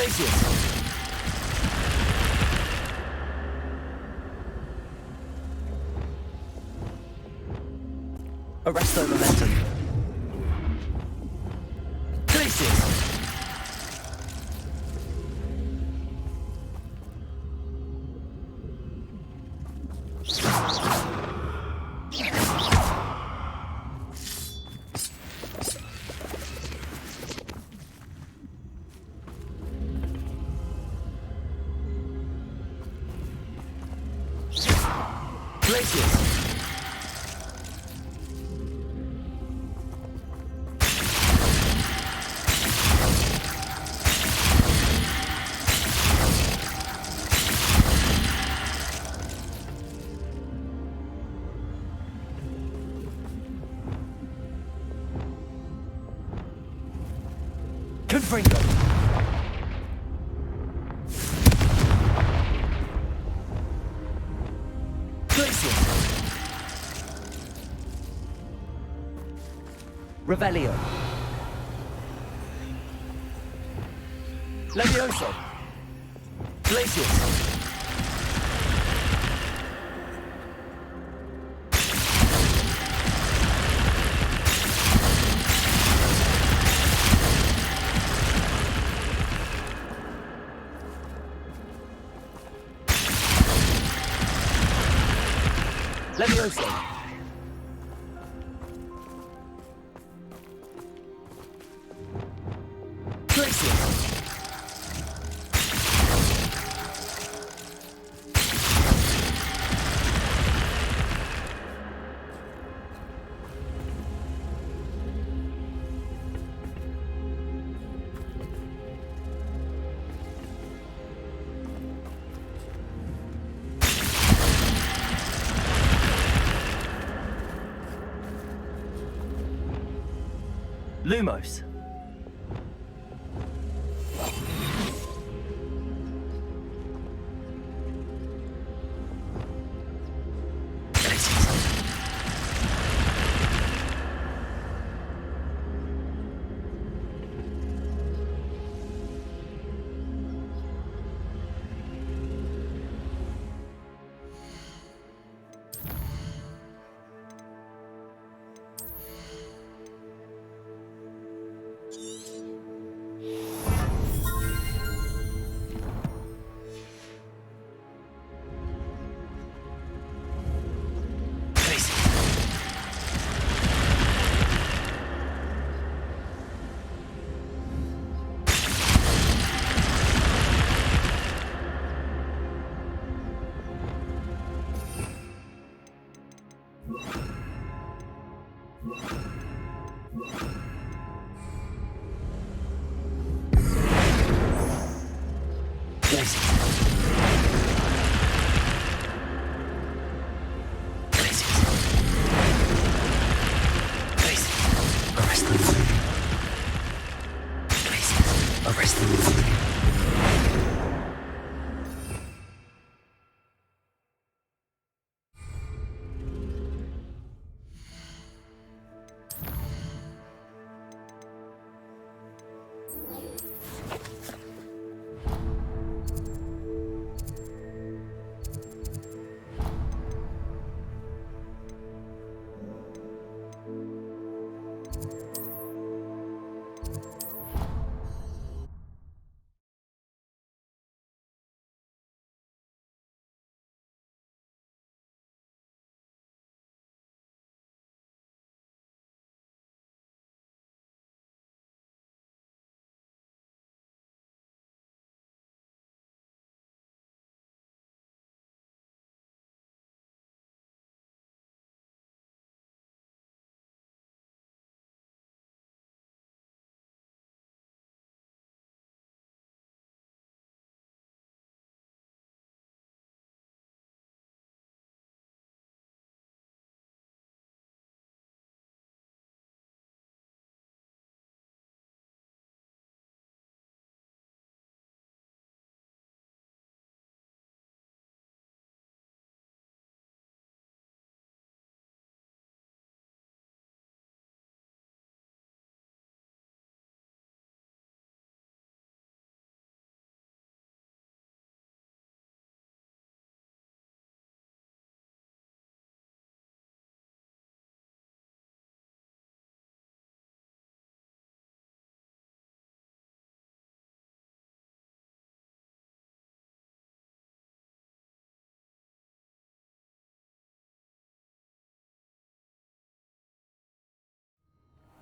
Glacius! Arresto momentum. Glacius! Glacius! Confringo! Glacius! Revelio! Levioso! Glacius! Levioso! Glacius! Lumos. Arrest them.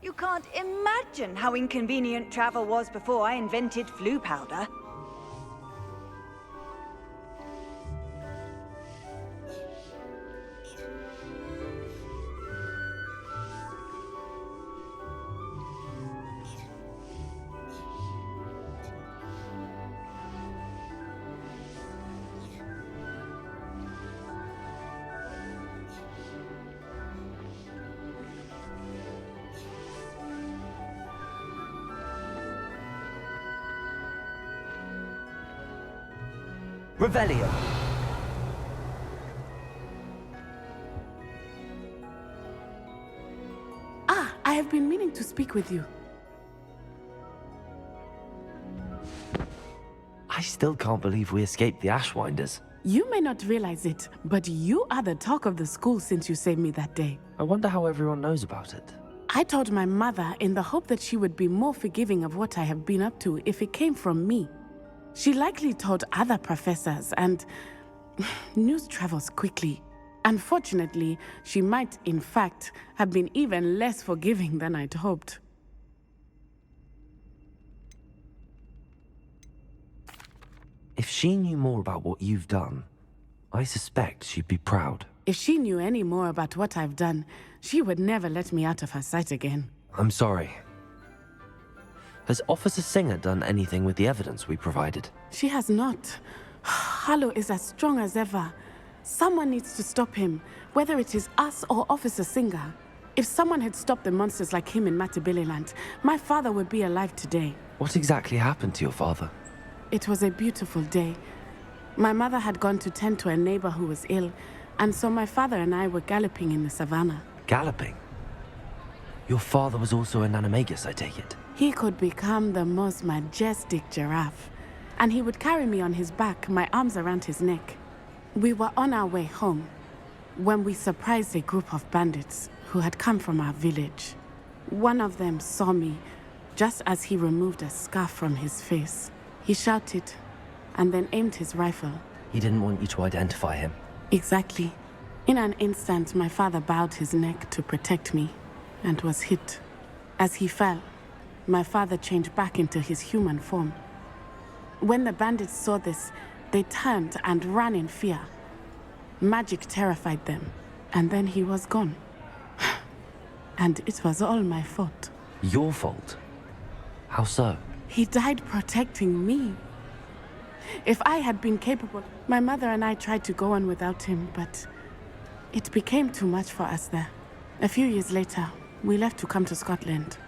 You can't imagine how inconvenient travel was before I invented flu powder. Revelio. Ah, I have been meaning to speak with you. I still can't believe we escaped the Ashwinders. You may not realize it, but you are the talk of the school since you saved me that day. I wonder how everyone knows about it. I told my mother in the hope that she would be more forgiving of what I have been up to if it came from me. She likely told other professors, and news travels quickly. Unfortunately, she might, in fact, have been even less forgiving than I'd hoped. If she knew more about what you've done, I suspect she'd be proud. If she knew any more about what I've done, she would never let me out of her sight again. I'm sorry. Has Officer Singer done anything with the evidence we provided? She has not. Harlow is as strong as ever. Someone needs to stop him, whether it is us or Officer Singer. If someone had stopped the monsters like him in Matabeleland, my father would be alive today. What exactly happened to your father? It was a beautiful day. My mother had gone to tend to a neighbor who was ill, and so my father and I were galloping in the savannah. Galloping? Your father was also an animagus, I take it? He could become the most majestic giraffe, and he would carry me on his back, my arms around his neck. We were on our way home when we surprised a group of bandits who had come from our village. One of them saw me just as he removed a scarf from his face. He shouted and then aimed his rifle. He didn't want you to identify him. Exactly. In an instant, my father bowed his neck to protect me and was hit. As he fell, my father changed back into his human form. When the bandits saw this, they turned and ran in fear. Magic terrified them, and then he was gone. And it was all my fault. Your fault? How so? He died protecting me. If I had been capable, my mother and I tried to go on without him, but it became too much for us there. A few years later, we left to come to Scotland.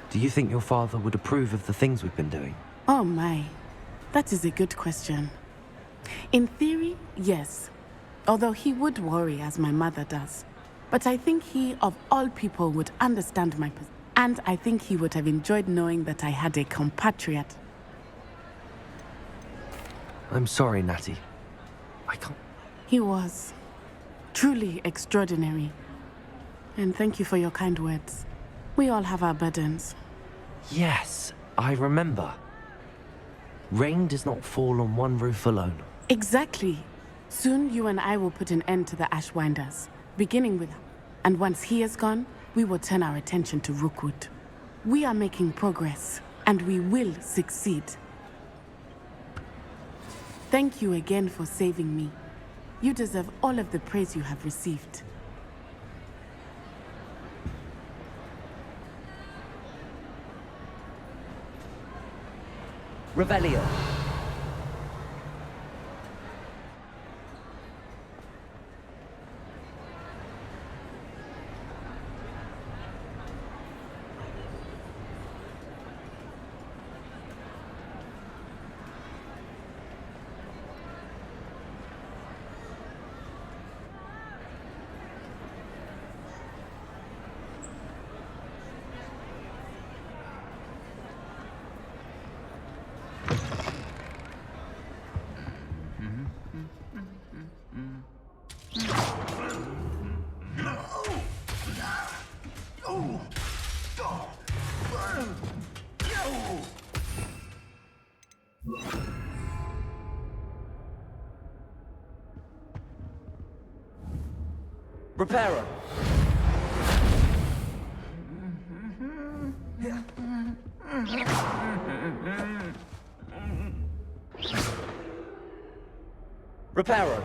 Do you think your father would approve of the things we've been doing? Oh my, that is a good question. In theory, yes. Although he would worry as my mother does. But I think he, of all people, would understand my position. And I think he would have enjoyed knowing that I had a compatriot. I'm sorry, Natty. I can't... He was truly extraordinary. And thank you for your kind words. We all have our burdens. Yes, I remember. Rain does not fall on one roof alone. Exactly. Soon you and I will put an end to the Ashwinders, beginning with... And once he is gone, we will turn our attention to Rookwood. We are making progress, and we will succeed. Thank you again for saving me. You deserve all of the praise you have received. Revelio. Reparo. Reparo.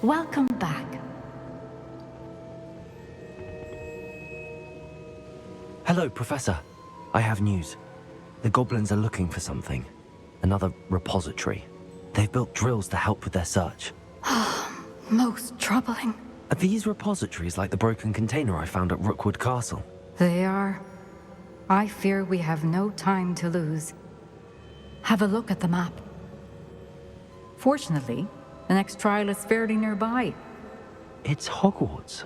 Welcome back. Hello, Professor. I have news. The goblins are looking for something. Another repository. They've built drills to help with their search. Most troubling. Are these repositories like the broken container I found at Rookwood Castle? They are. I fear we have no time to lose. Have a look at the map. Fortunately, the next trial is fairly nearby. It's Hogwarts.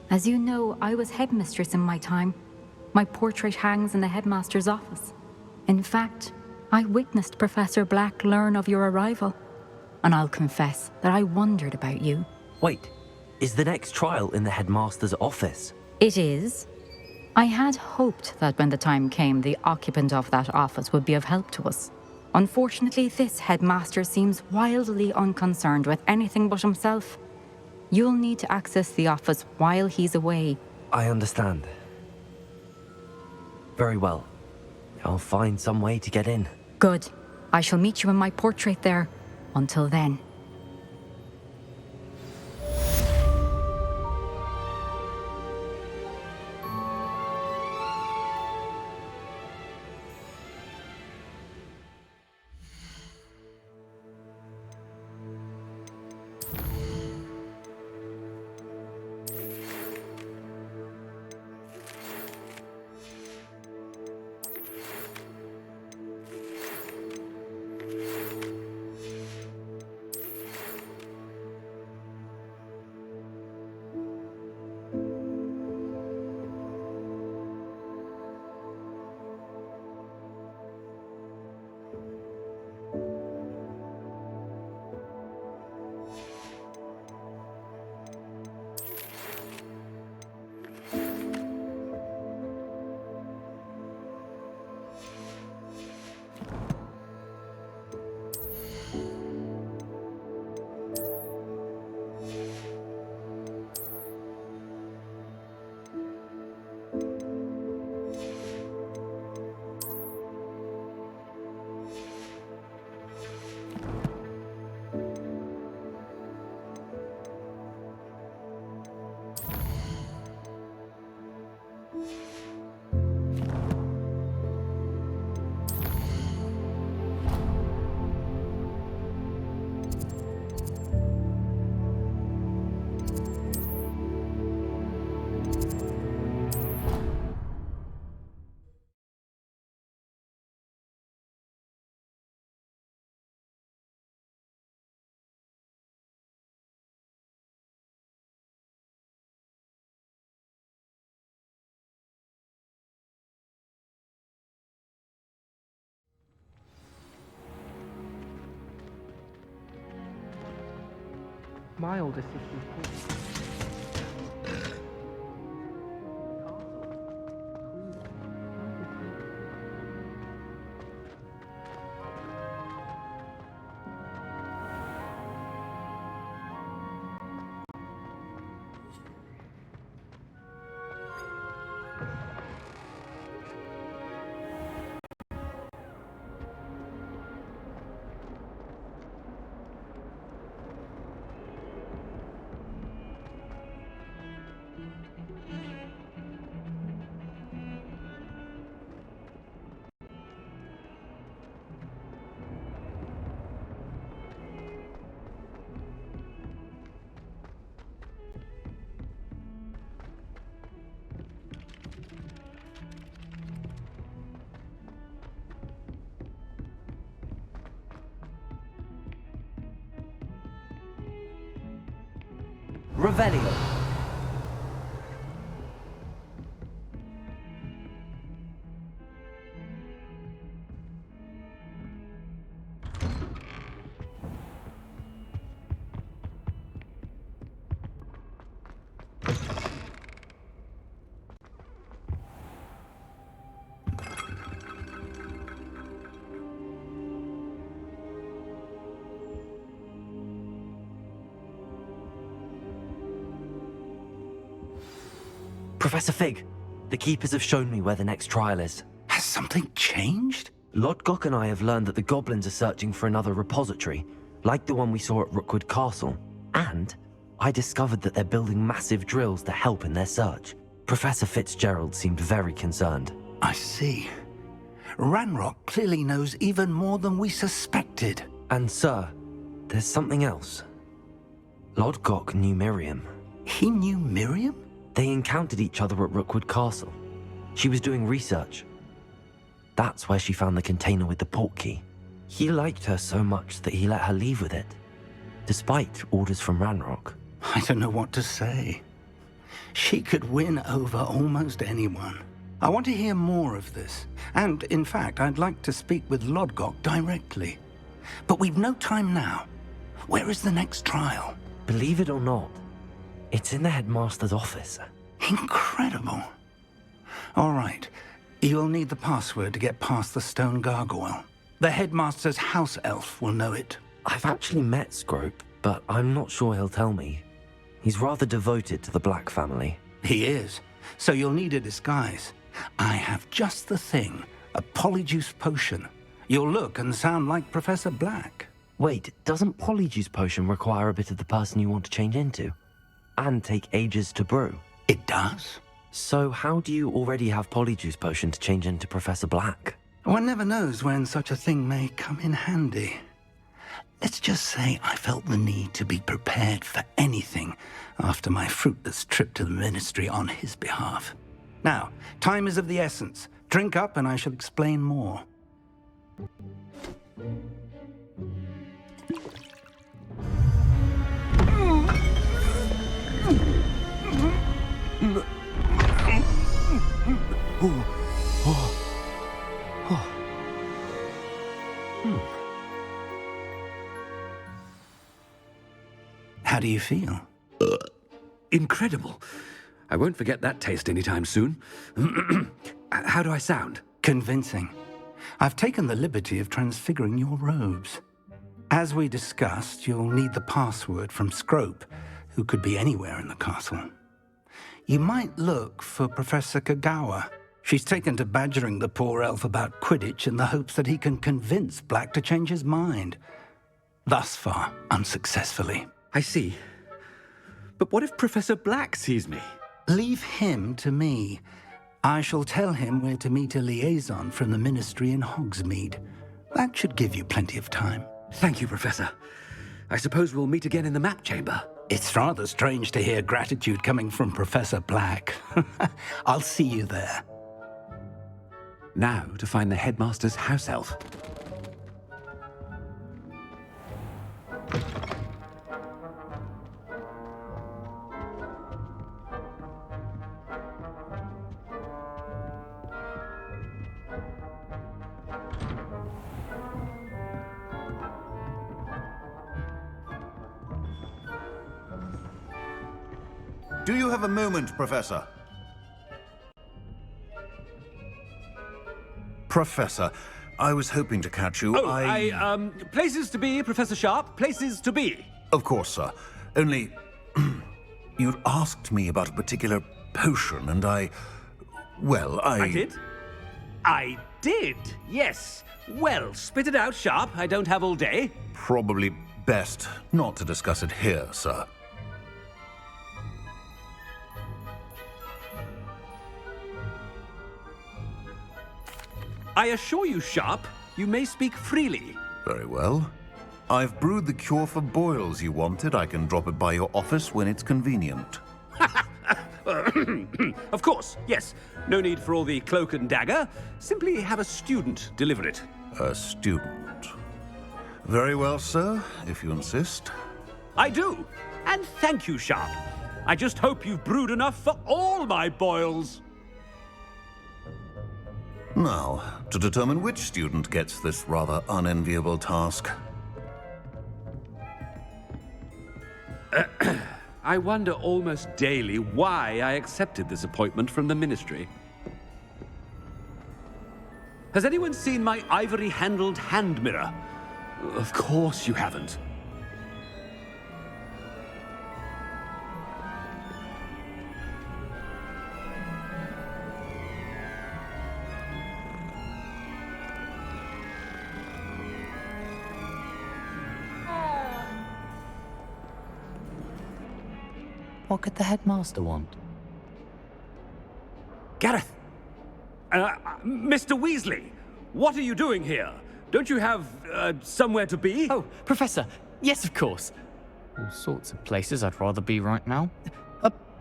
As you know, I was headmistress in my time. My portrait hangs in the headmaster's office. In fact, I witnessed Professor Black learn of your arrival. And I'll confess that I wondered about you. Wait, is the next trial in the headmaster's office? It is. I had hoped that when the time came, the occupant of that office would be of help to us. Unfortunately, this headmaster seems wildly unconcerned with anything but himself. You'll need to access the office while he's away. I understand. Very well. I'll find some way to get in. Good. I shall meet you in my portrait there. Until then. My older sister's called. Revelio. Professor Fig, the Keepers have shown me where the next trial is. Has something changed? Lodgok and I have learned that the goblins are searching for another repository, like the one we saw at Rookwood Castle. And I discovered that they're building massive drills to help in their search. Professor Fitzgerald seemed very concerned. I see. Ranrock clearly knows even more than we suspected. And sir, there's something else. Lodgok knew Miriam. He knew Miriam? They encountered each other at Rookwood Castle. She was doing research. That's where she found the container with the portkey. He liked her so much that he let her leave with it, despite orders from Ranrock. I don't know what to say. She could win over almost anyone. I want to hear more of this. And, in fact, I'd like to speak with Lodgok directly. But we've no time now. Where is the next trial? Believe it or not, it's in the headmaster's office. Incredible. All right. You'll need the password to get past the stone gargoyle. The headmaster's house elf will know it. I've actually met Scrope, but I'm not sure he'll tell me. He's rather devoted to the Black family. He is. So you'll need a disguise. I have just the thing. A polyjuice potion. You'll look and sound like Professor Black. Wait, doesn't polyjuice potion require a bit of the person you want to change into? And take ages to brew? It does. So how do you already have polyjuice potion to change into Professor Black? One never knows when such a thing may come in handy. Let's just say I felt the need to be prepared for anything after my fruitless trip to the Ministry on his behalf. Now, time is of the essence. Drink up and I shall explain more. How do you feel? Incredible. I won't forget that taste anytime soon. How do I sound? Convincing. I've taken the liberty of transfiguring your robes. As we discussed, you'll need the password from Scrope, who could be anywhere in the castle. You might look for Professor Kagawa. She's taken to badgering the poor elf about Quidditch in the hopes that he can convince Black to change his mind. Thus far, unsuccessfully. I see. But what if Professor Black sees me? Leave him to me. I shall tell him where to meet a liaison from the Ministry in Hogsmeade. That should give you plenty of time. Thank you, Professor. I suppose we'll meet again in the map chamber. It's rather strange to hear gratitude coming from Professor Black. I'll see you there. Now to find the headmaster's house elf. Do you have a moment, Professor? Professor, I was hoping to catch you. Places to be, Professor Sharp. Places to be. Of course, sir. Only, you'd asked me about a particular potion, and I did? I did, yes. Well, spit it out, Sharp. I don't have all day. Probably best not to discuss it here, sir. I assure you, Sharp, you may speak freely. Very well. I've brewed the cure for boils you wanted. I can drop it by your office when it's convenient. Of course, yes. No need for all the cloak and dagger. Simply have a student deliver it. A student. Very well, sir, if you insist. I do. And thank you, Sharp. I just hope you've brewed enough for all my boils. Now, to determine which student gets this rather unenviable task. I wonder almost daily why I accepted this appointment from the Ministry. Has anyone seen my ivory-handled hand mirror? Of course you haven't. What could the headmaster want? Gareth! Mr. Weasley, what are you doing here? Don't you have, somewhere to be? Oh, Professor, yes, of course. All sorts of places I'd rather be right now.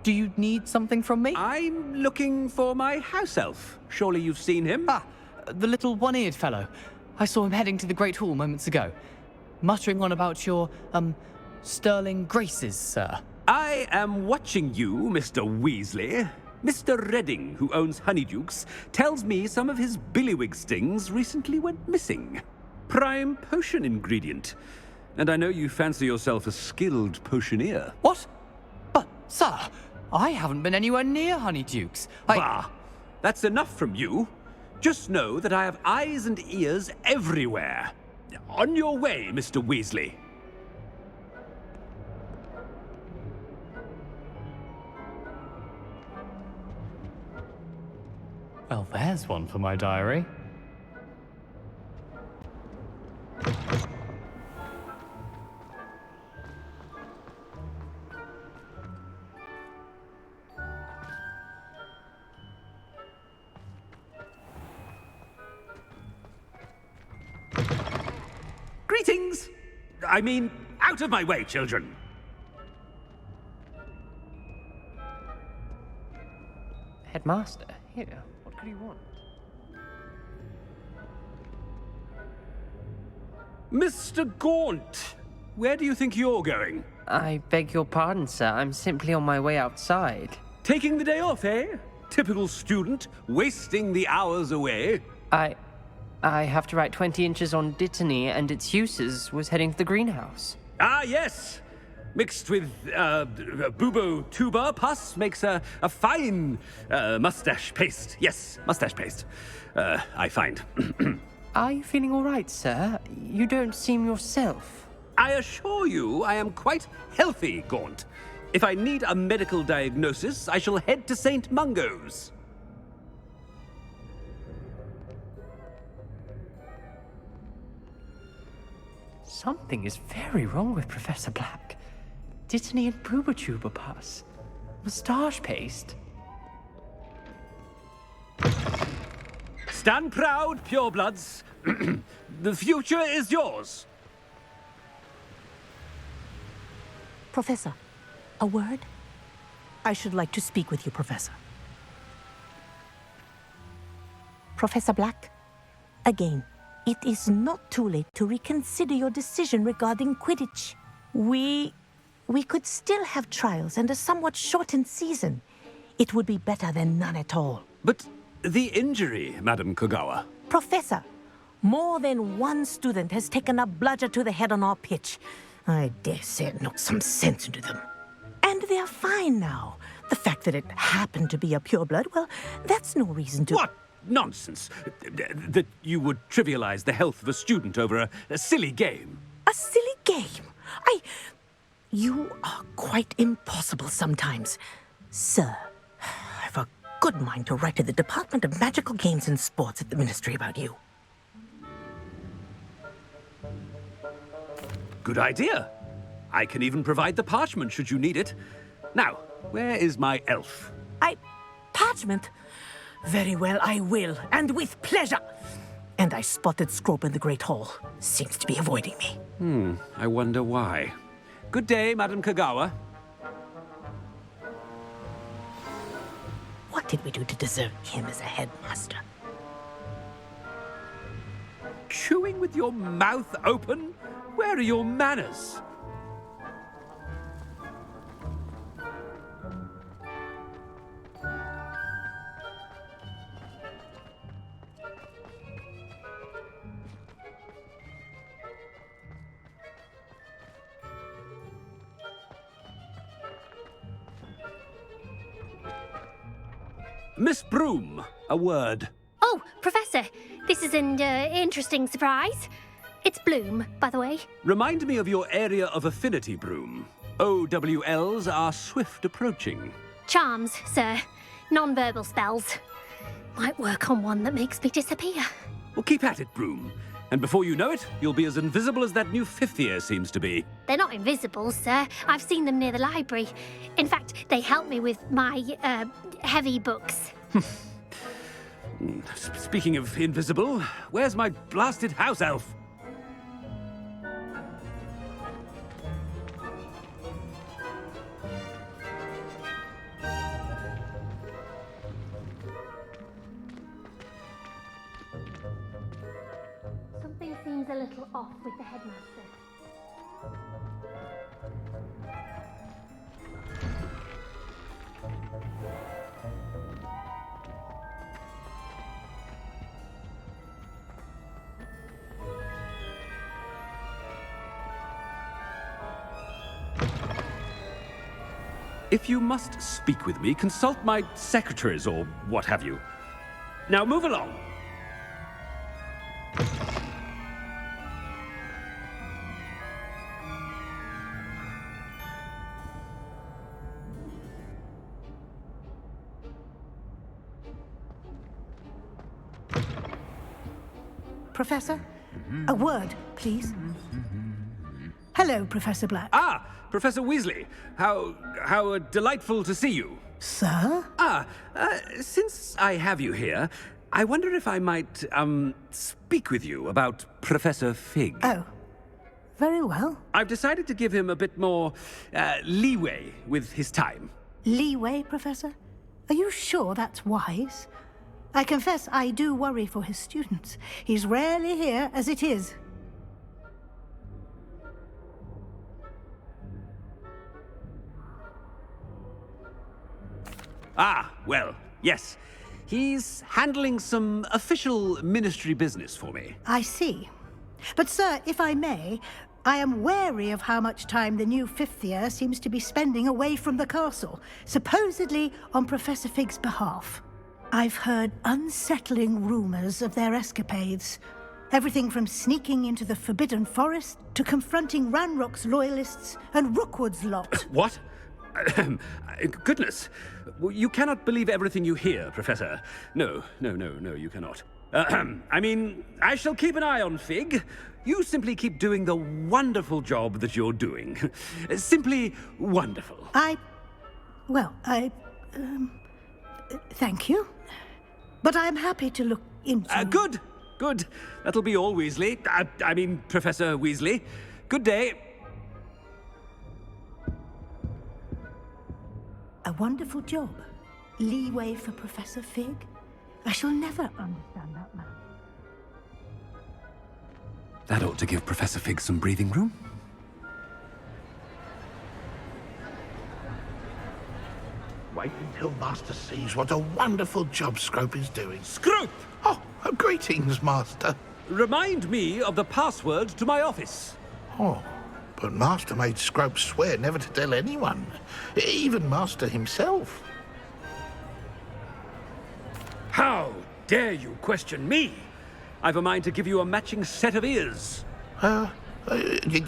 Do you need something from me? I'm looking for my house elf. Surely you've seen him? Ah, the little one-eared fellow. I saw him heading to the Great Hall moments ago, muttering on about your, sterling graces, sir. I am watching you, Mr. Weasley. Mr. Redding, who owns Honeydukes, tells me some of his billywig stings recently went missing. Prime potion ingredient. And I know you fancy yourself a skilled potioneer. What? But, sir, I haven't been anywhere near Honeydukes. Bah! That's enough from you. Just know that I have eyes and ears everywhere. On your way, Mr. Weasley. Well, there's one for my diary. Greetings! I mean, out of my way, children! Headmaster, here. What could you want? Mr. Gaunt, where do you think you're going? I beg your pardon, sir. I'm simply on my way outside. Taking the day off, eh? Typical student, wasting the hours away. I have to write 20 inches on Dittany and its uses. Was heading to the greenhouse. Ah, yes! Mixed with bubo tuber pus makes a fine mustache paste. Yes, mustache paste. I find. Are you feeling all right, sir? You don't seem yourself. I assure you I am quite healthy, Gaunt. If I need a medical diagnosis, I shall head to St. Mungo's. Something is very wrong with Professor Black. Dittany and Boobertuber pus. Moustache paste. Stand proud, purebloods. The future is yours. Professor, a word? I should like to speak with you, Professor. Professor Black, again, it is not too late to reconsider your decision regarding Quidditch. We could still have trials and a somewhat shortened season. It would be better than none at all. But the injury, Madam Kogawa. Professor, more than one student has taken a bludger to the head on our pitch. I dare say it knocked some sense into them. And they're fine now. The fact that it happened to be a pureblood, well, that's no reason to... What nonsense! That you would trivialize the health of a student over a silly game. A silly game? You are quite impossible sometimes. Sir, I've a good mind to write to the Department of Magical Games and Sports at the Ministry about you. Good idea. I can even provide the parchment should you need it. Now, where is my elf? Parchment? Very well, I will, and with pleasure. And I spotted Scrope in the Great Hall. Seems to be avoiding me. I wonder why. Good day, Madam Kagawa. What did we do to deserve him as a headmaster? Chewing with your mouth open? Where are your manners? Miss Broom, a word. Oh, Professor, this is an interesting surprise. It's Bloom, by the way. Remind me of your area of affinity, Broom. OWLs are swift approaching. Charms, sir. Non-verbal spells. Might work on one that makes me disappear. Well, keep at it, Broom. And before you know it, you'll be as invisible as that new fifth year seems to be. They're not invisible, sir. I've seen them near the library. In fact, they help me with my, heavy books. Speaking of invisible, where's my blasted house elf? Something seems a little off with the headmaster. If you must speak with me, consult my secretaries or what have you. Now move along. Professor? A word, please. Hello, Professor Black. Ah, Professor Weasley. How delightful to see you. Sir? Since I have you here, I wonder if I might, speak with you about Professor Fig. Oh, very well. I've decided to give him a bit more, leeway with his time. Leeway, Professor? Are you sure that's wise? I confess I do worry for his students. He's rarely here as it is. Ah, well, yes. He's handling some official ministry business for me. I see. But, sir, if I may, I am wary of how much time the new fifth year seems to be spending away from the castle, supposedly on Professor Fig's behalf. I've heard unsettling rumors of their escapades. Everything from sneaking into the Forbidden Forest to confronting Ranrock's loyalists and Rookwood's lot. What? Goodness. You cannot believe everything you hear, Professor. No, you cannot. I mean, I shall keep an eye on Fig. You simply keep doing the wonderful job that you're doing. Simply wonderful. Thank you. But I'm happy to look into... Good. That'll be all, Weasley. I mean, Professor Weasley. Good day. A wonderful job. Leeway for Professor Fig. I shall never understand that man. That ought to give Professor Fig some breathing room. Wait until Master sees what a wonderful job Scrope is doing. Scrope! Oh, greetings, Master. Remind me of the password to my office. Oh, But Master made Scrope swear never to tell anyone, even Master himself. How dare you question me? I've a mind to give you a matching set of ears.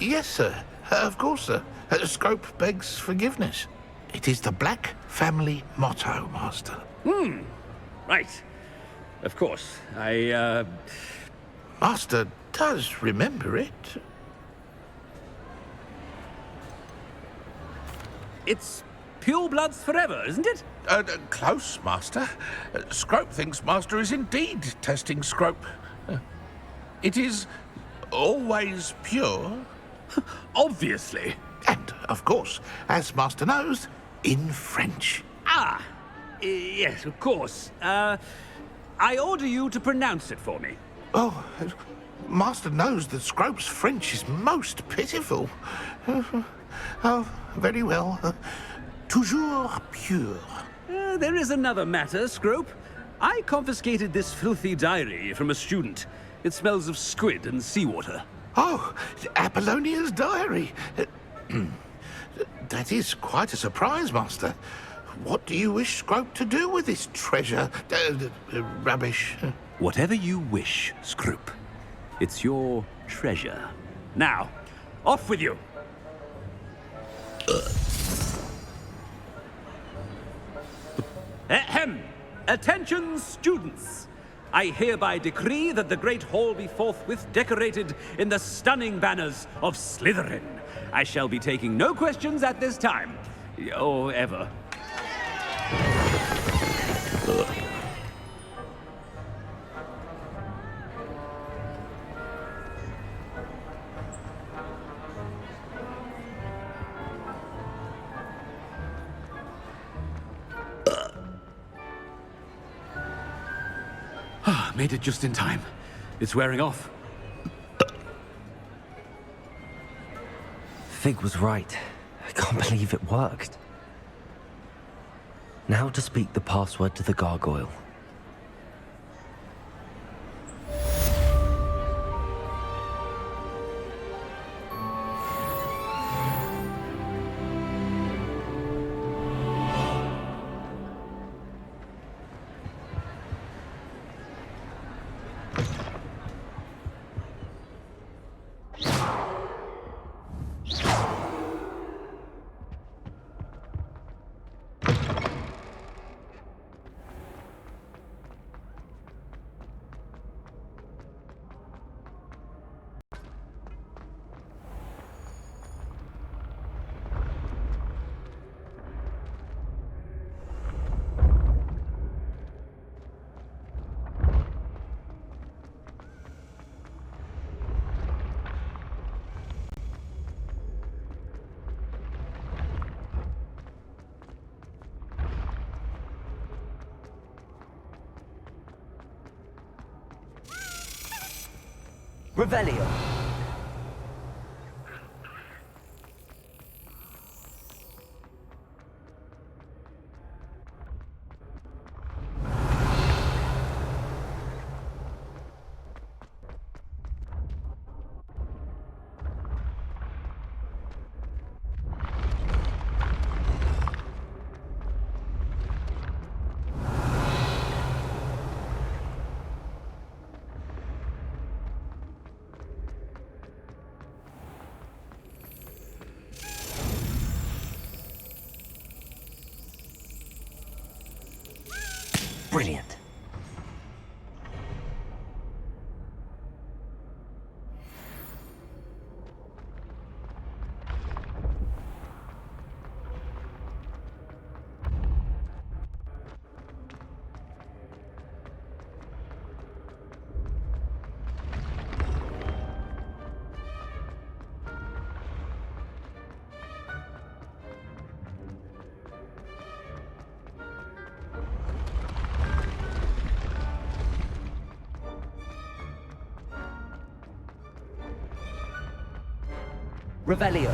Yes, sir. Of course, sir. Scrope begs forgiveness. It is the Black family motto, Master. Right. Of course. Master does remember it. It's pure bloods forever, isn't it? Close, Master. Scrope thinks Master is indeed testing Scrope. It is always pure. Obviously. And, of course, as Master knows, in French. Ah! Yes, of course. I order you to pronounce it for me. Oh, Master knows that Scrope's French is most pitiful. Oh, very well. Toujours pure. There is another matter, Scrope. I confiscated this filthy diary from a student. It smells of squid and seawater. Oh, Apollonia's diary. That is quite a surprise, Master. What do you wish Scrope to do with this treasure? Rubbish. Whatever you wish, Scrope. It's your treasure. Now, off with you. Ahem! Attention, students! I hereby decree that the Great Hall be forthwith decorated in the stunning banners of Slytherin. I shall be taking no questions at this time. Or ever. Made it just in time. It's wearing off. Fig was right. I can't believe it worked. Now to speak the password to the gargoyle. Revelio. Brilliant. Revelio.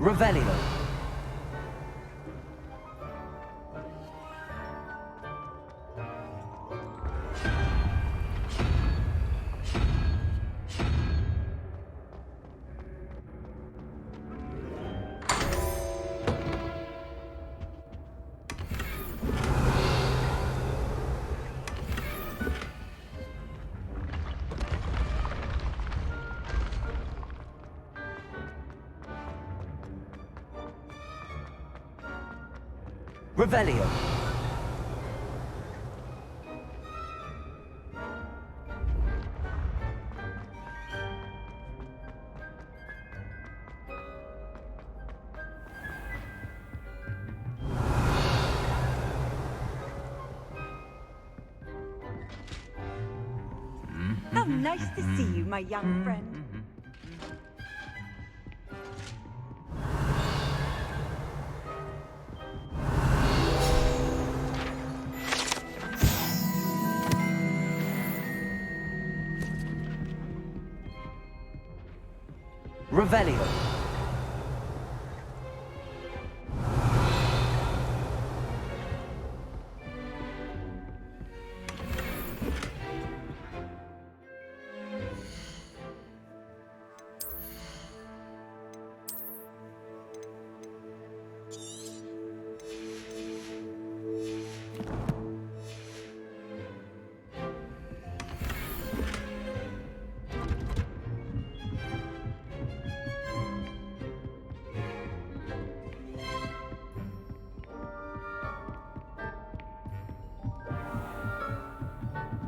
Revelio. Revelio. How nice to see you, my young friend. Revelio.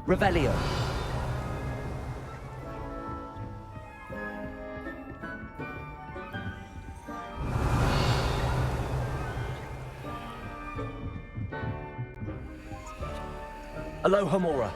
Revelio. Alohomora.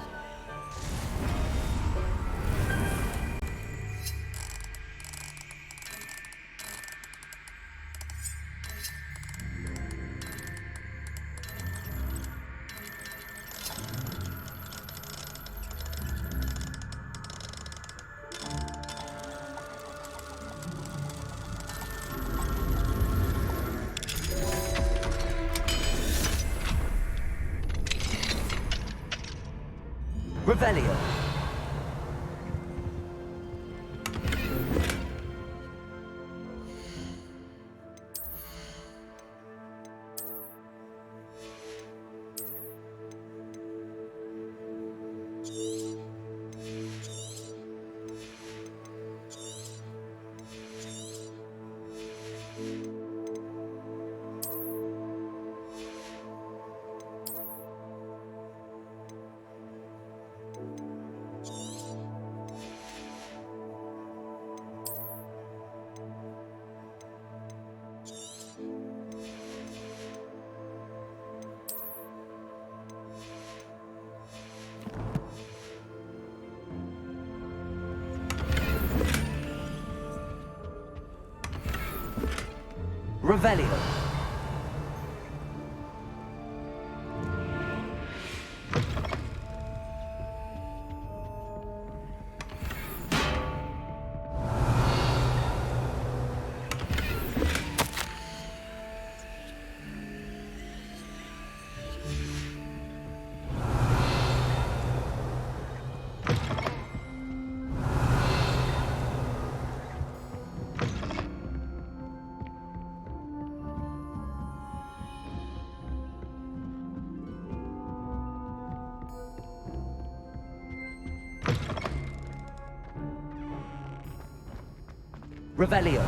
Revelio. Revelio. Revelio.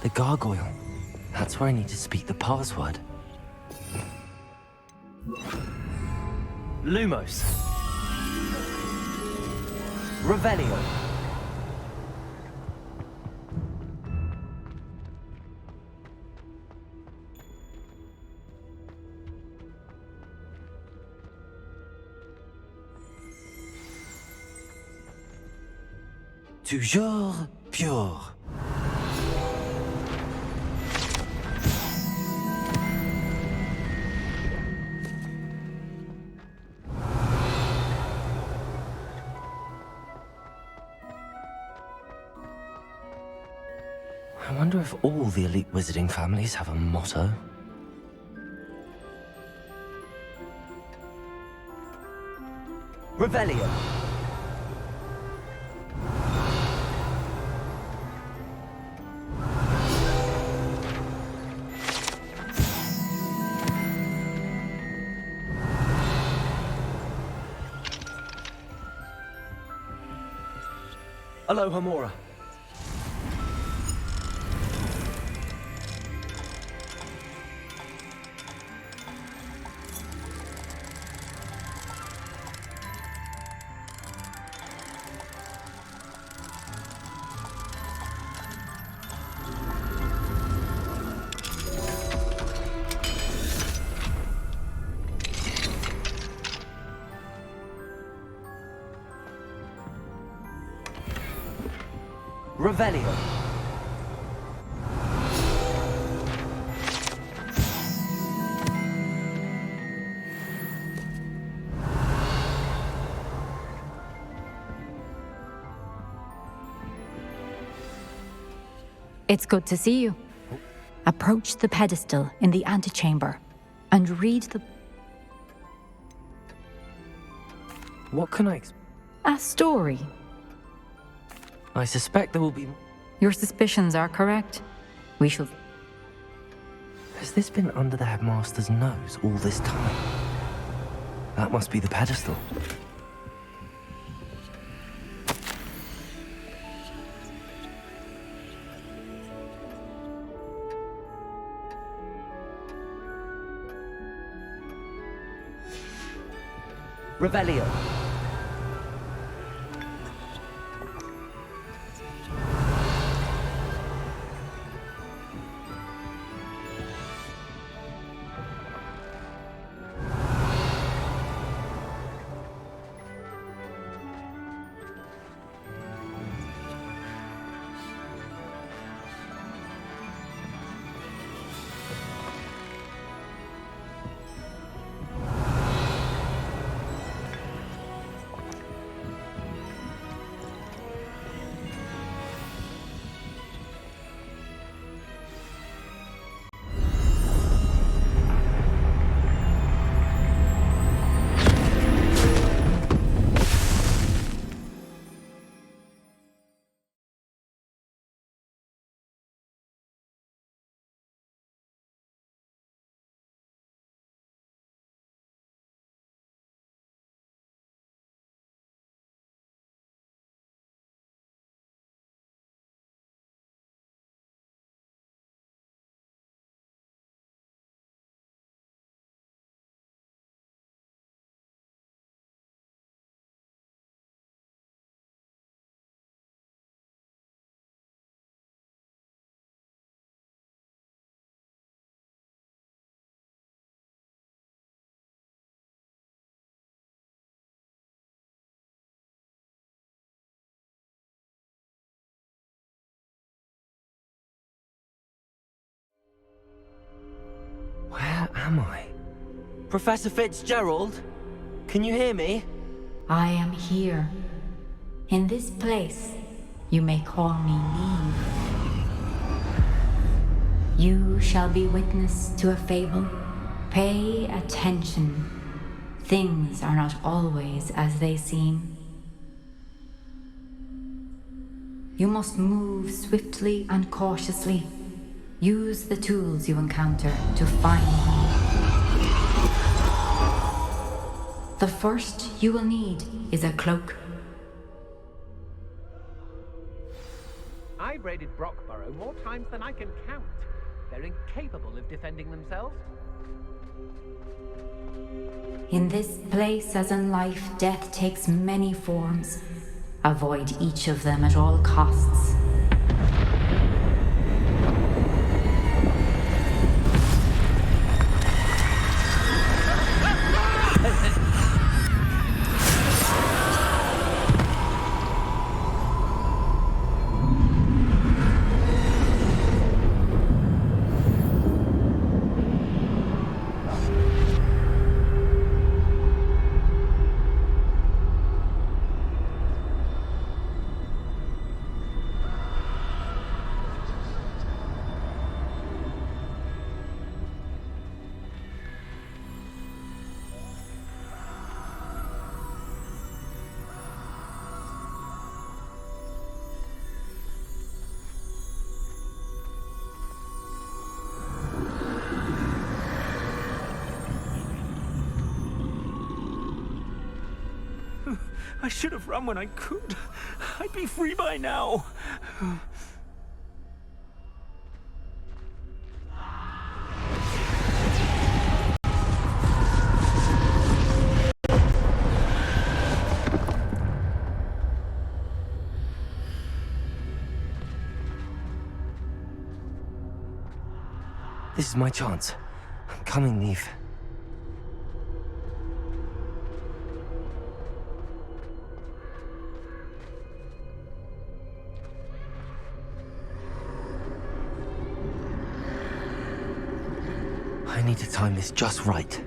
The gargoyle. That's where I need to speak the password. Lumos. Revelio. Toujours pure. wonder if all the elite wizarding families have a motto. Revelio. Aloha Mora. Revelio. It's good to see you. Approach the pedestal in the antechamber and read the... What can I... A story. I suspect there will be... Your suspicions are correct. We shall... Has this been under the headmaster's nose all this time? That must be the pedestal. Revelio. Where am I? Professor Fitzgerald? Can you hear me? I am here. In this place, you may call me Neve. You shall be witness to a fable. Pay attention. Things are not always as they seem. You must move swiftly and cautiously. Use the tools you encounter to find me. The first you will need is a cloak. I've raided Brockborough more times than I can count. They're incapable of defending themselves. In this place, as in life, death takes many forms. Avoid each of them at all costs. I should have run when I could. I'd be free by now. This is my chance. I'm coming, Neve. I need to time this just right.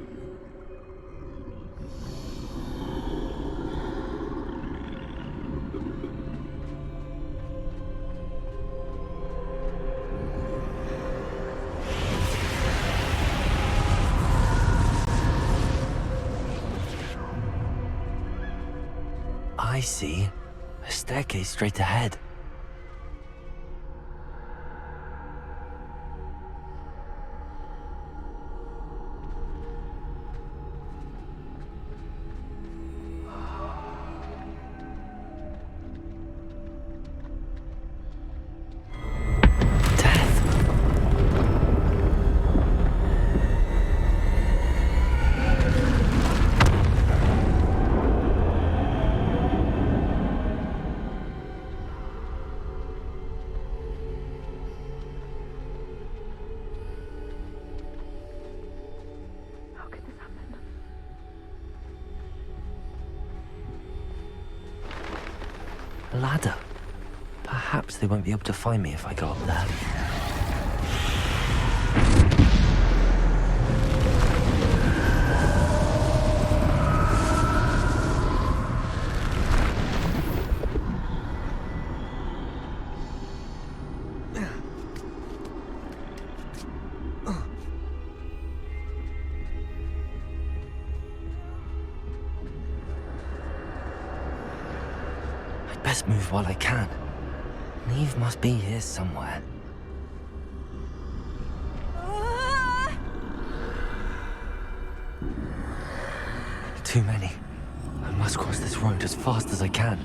I see. A staircase straight ahead. A ladder. Perhaps they won't be able to find me if I go up there. Best move while I can. Neve must be here somewhere. Too many. I must cross this road as fast as I can.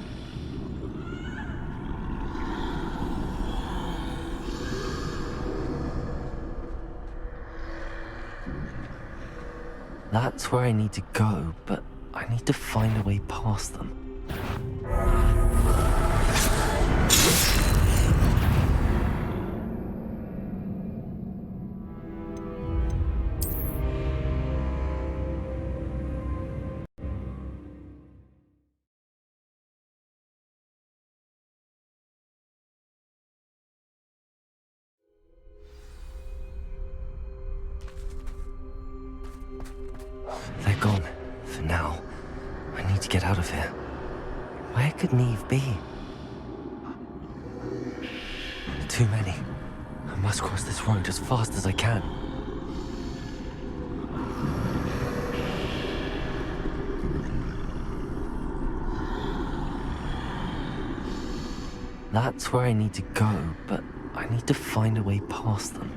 That's where I need to go, but I need to find a way past them. They're gone, for now. I need to get out of here. Where could Neve be? Too many. I must cross this road as fast as I can. That's where I need to go, but I need to find a way past them.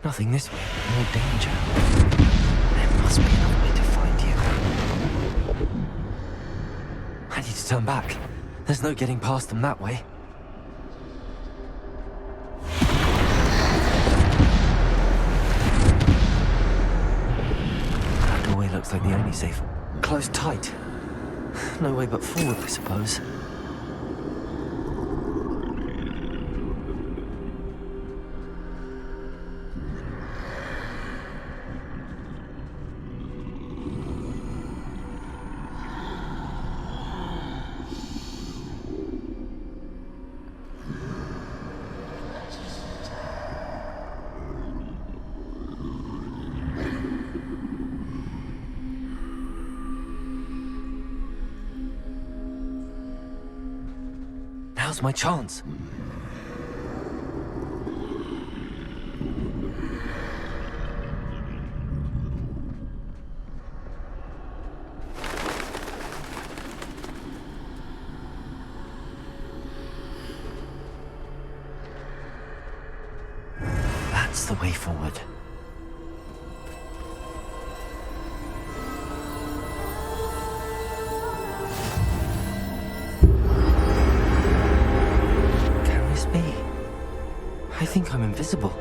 Nothing this way, but more danger. There must be another way to find you. I need to turn back. There's no getting past them that way. That doorway looks like the only safe. Closed tight. No way but forward, I suppose. Now's my chance. That's the way forward. Can this be? I think I'm invisible.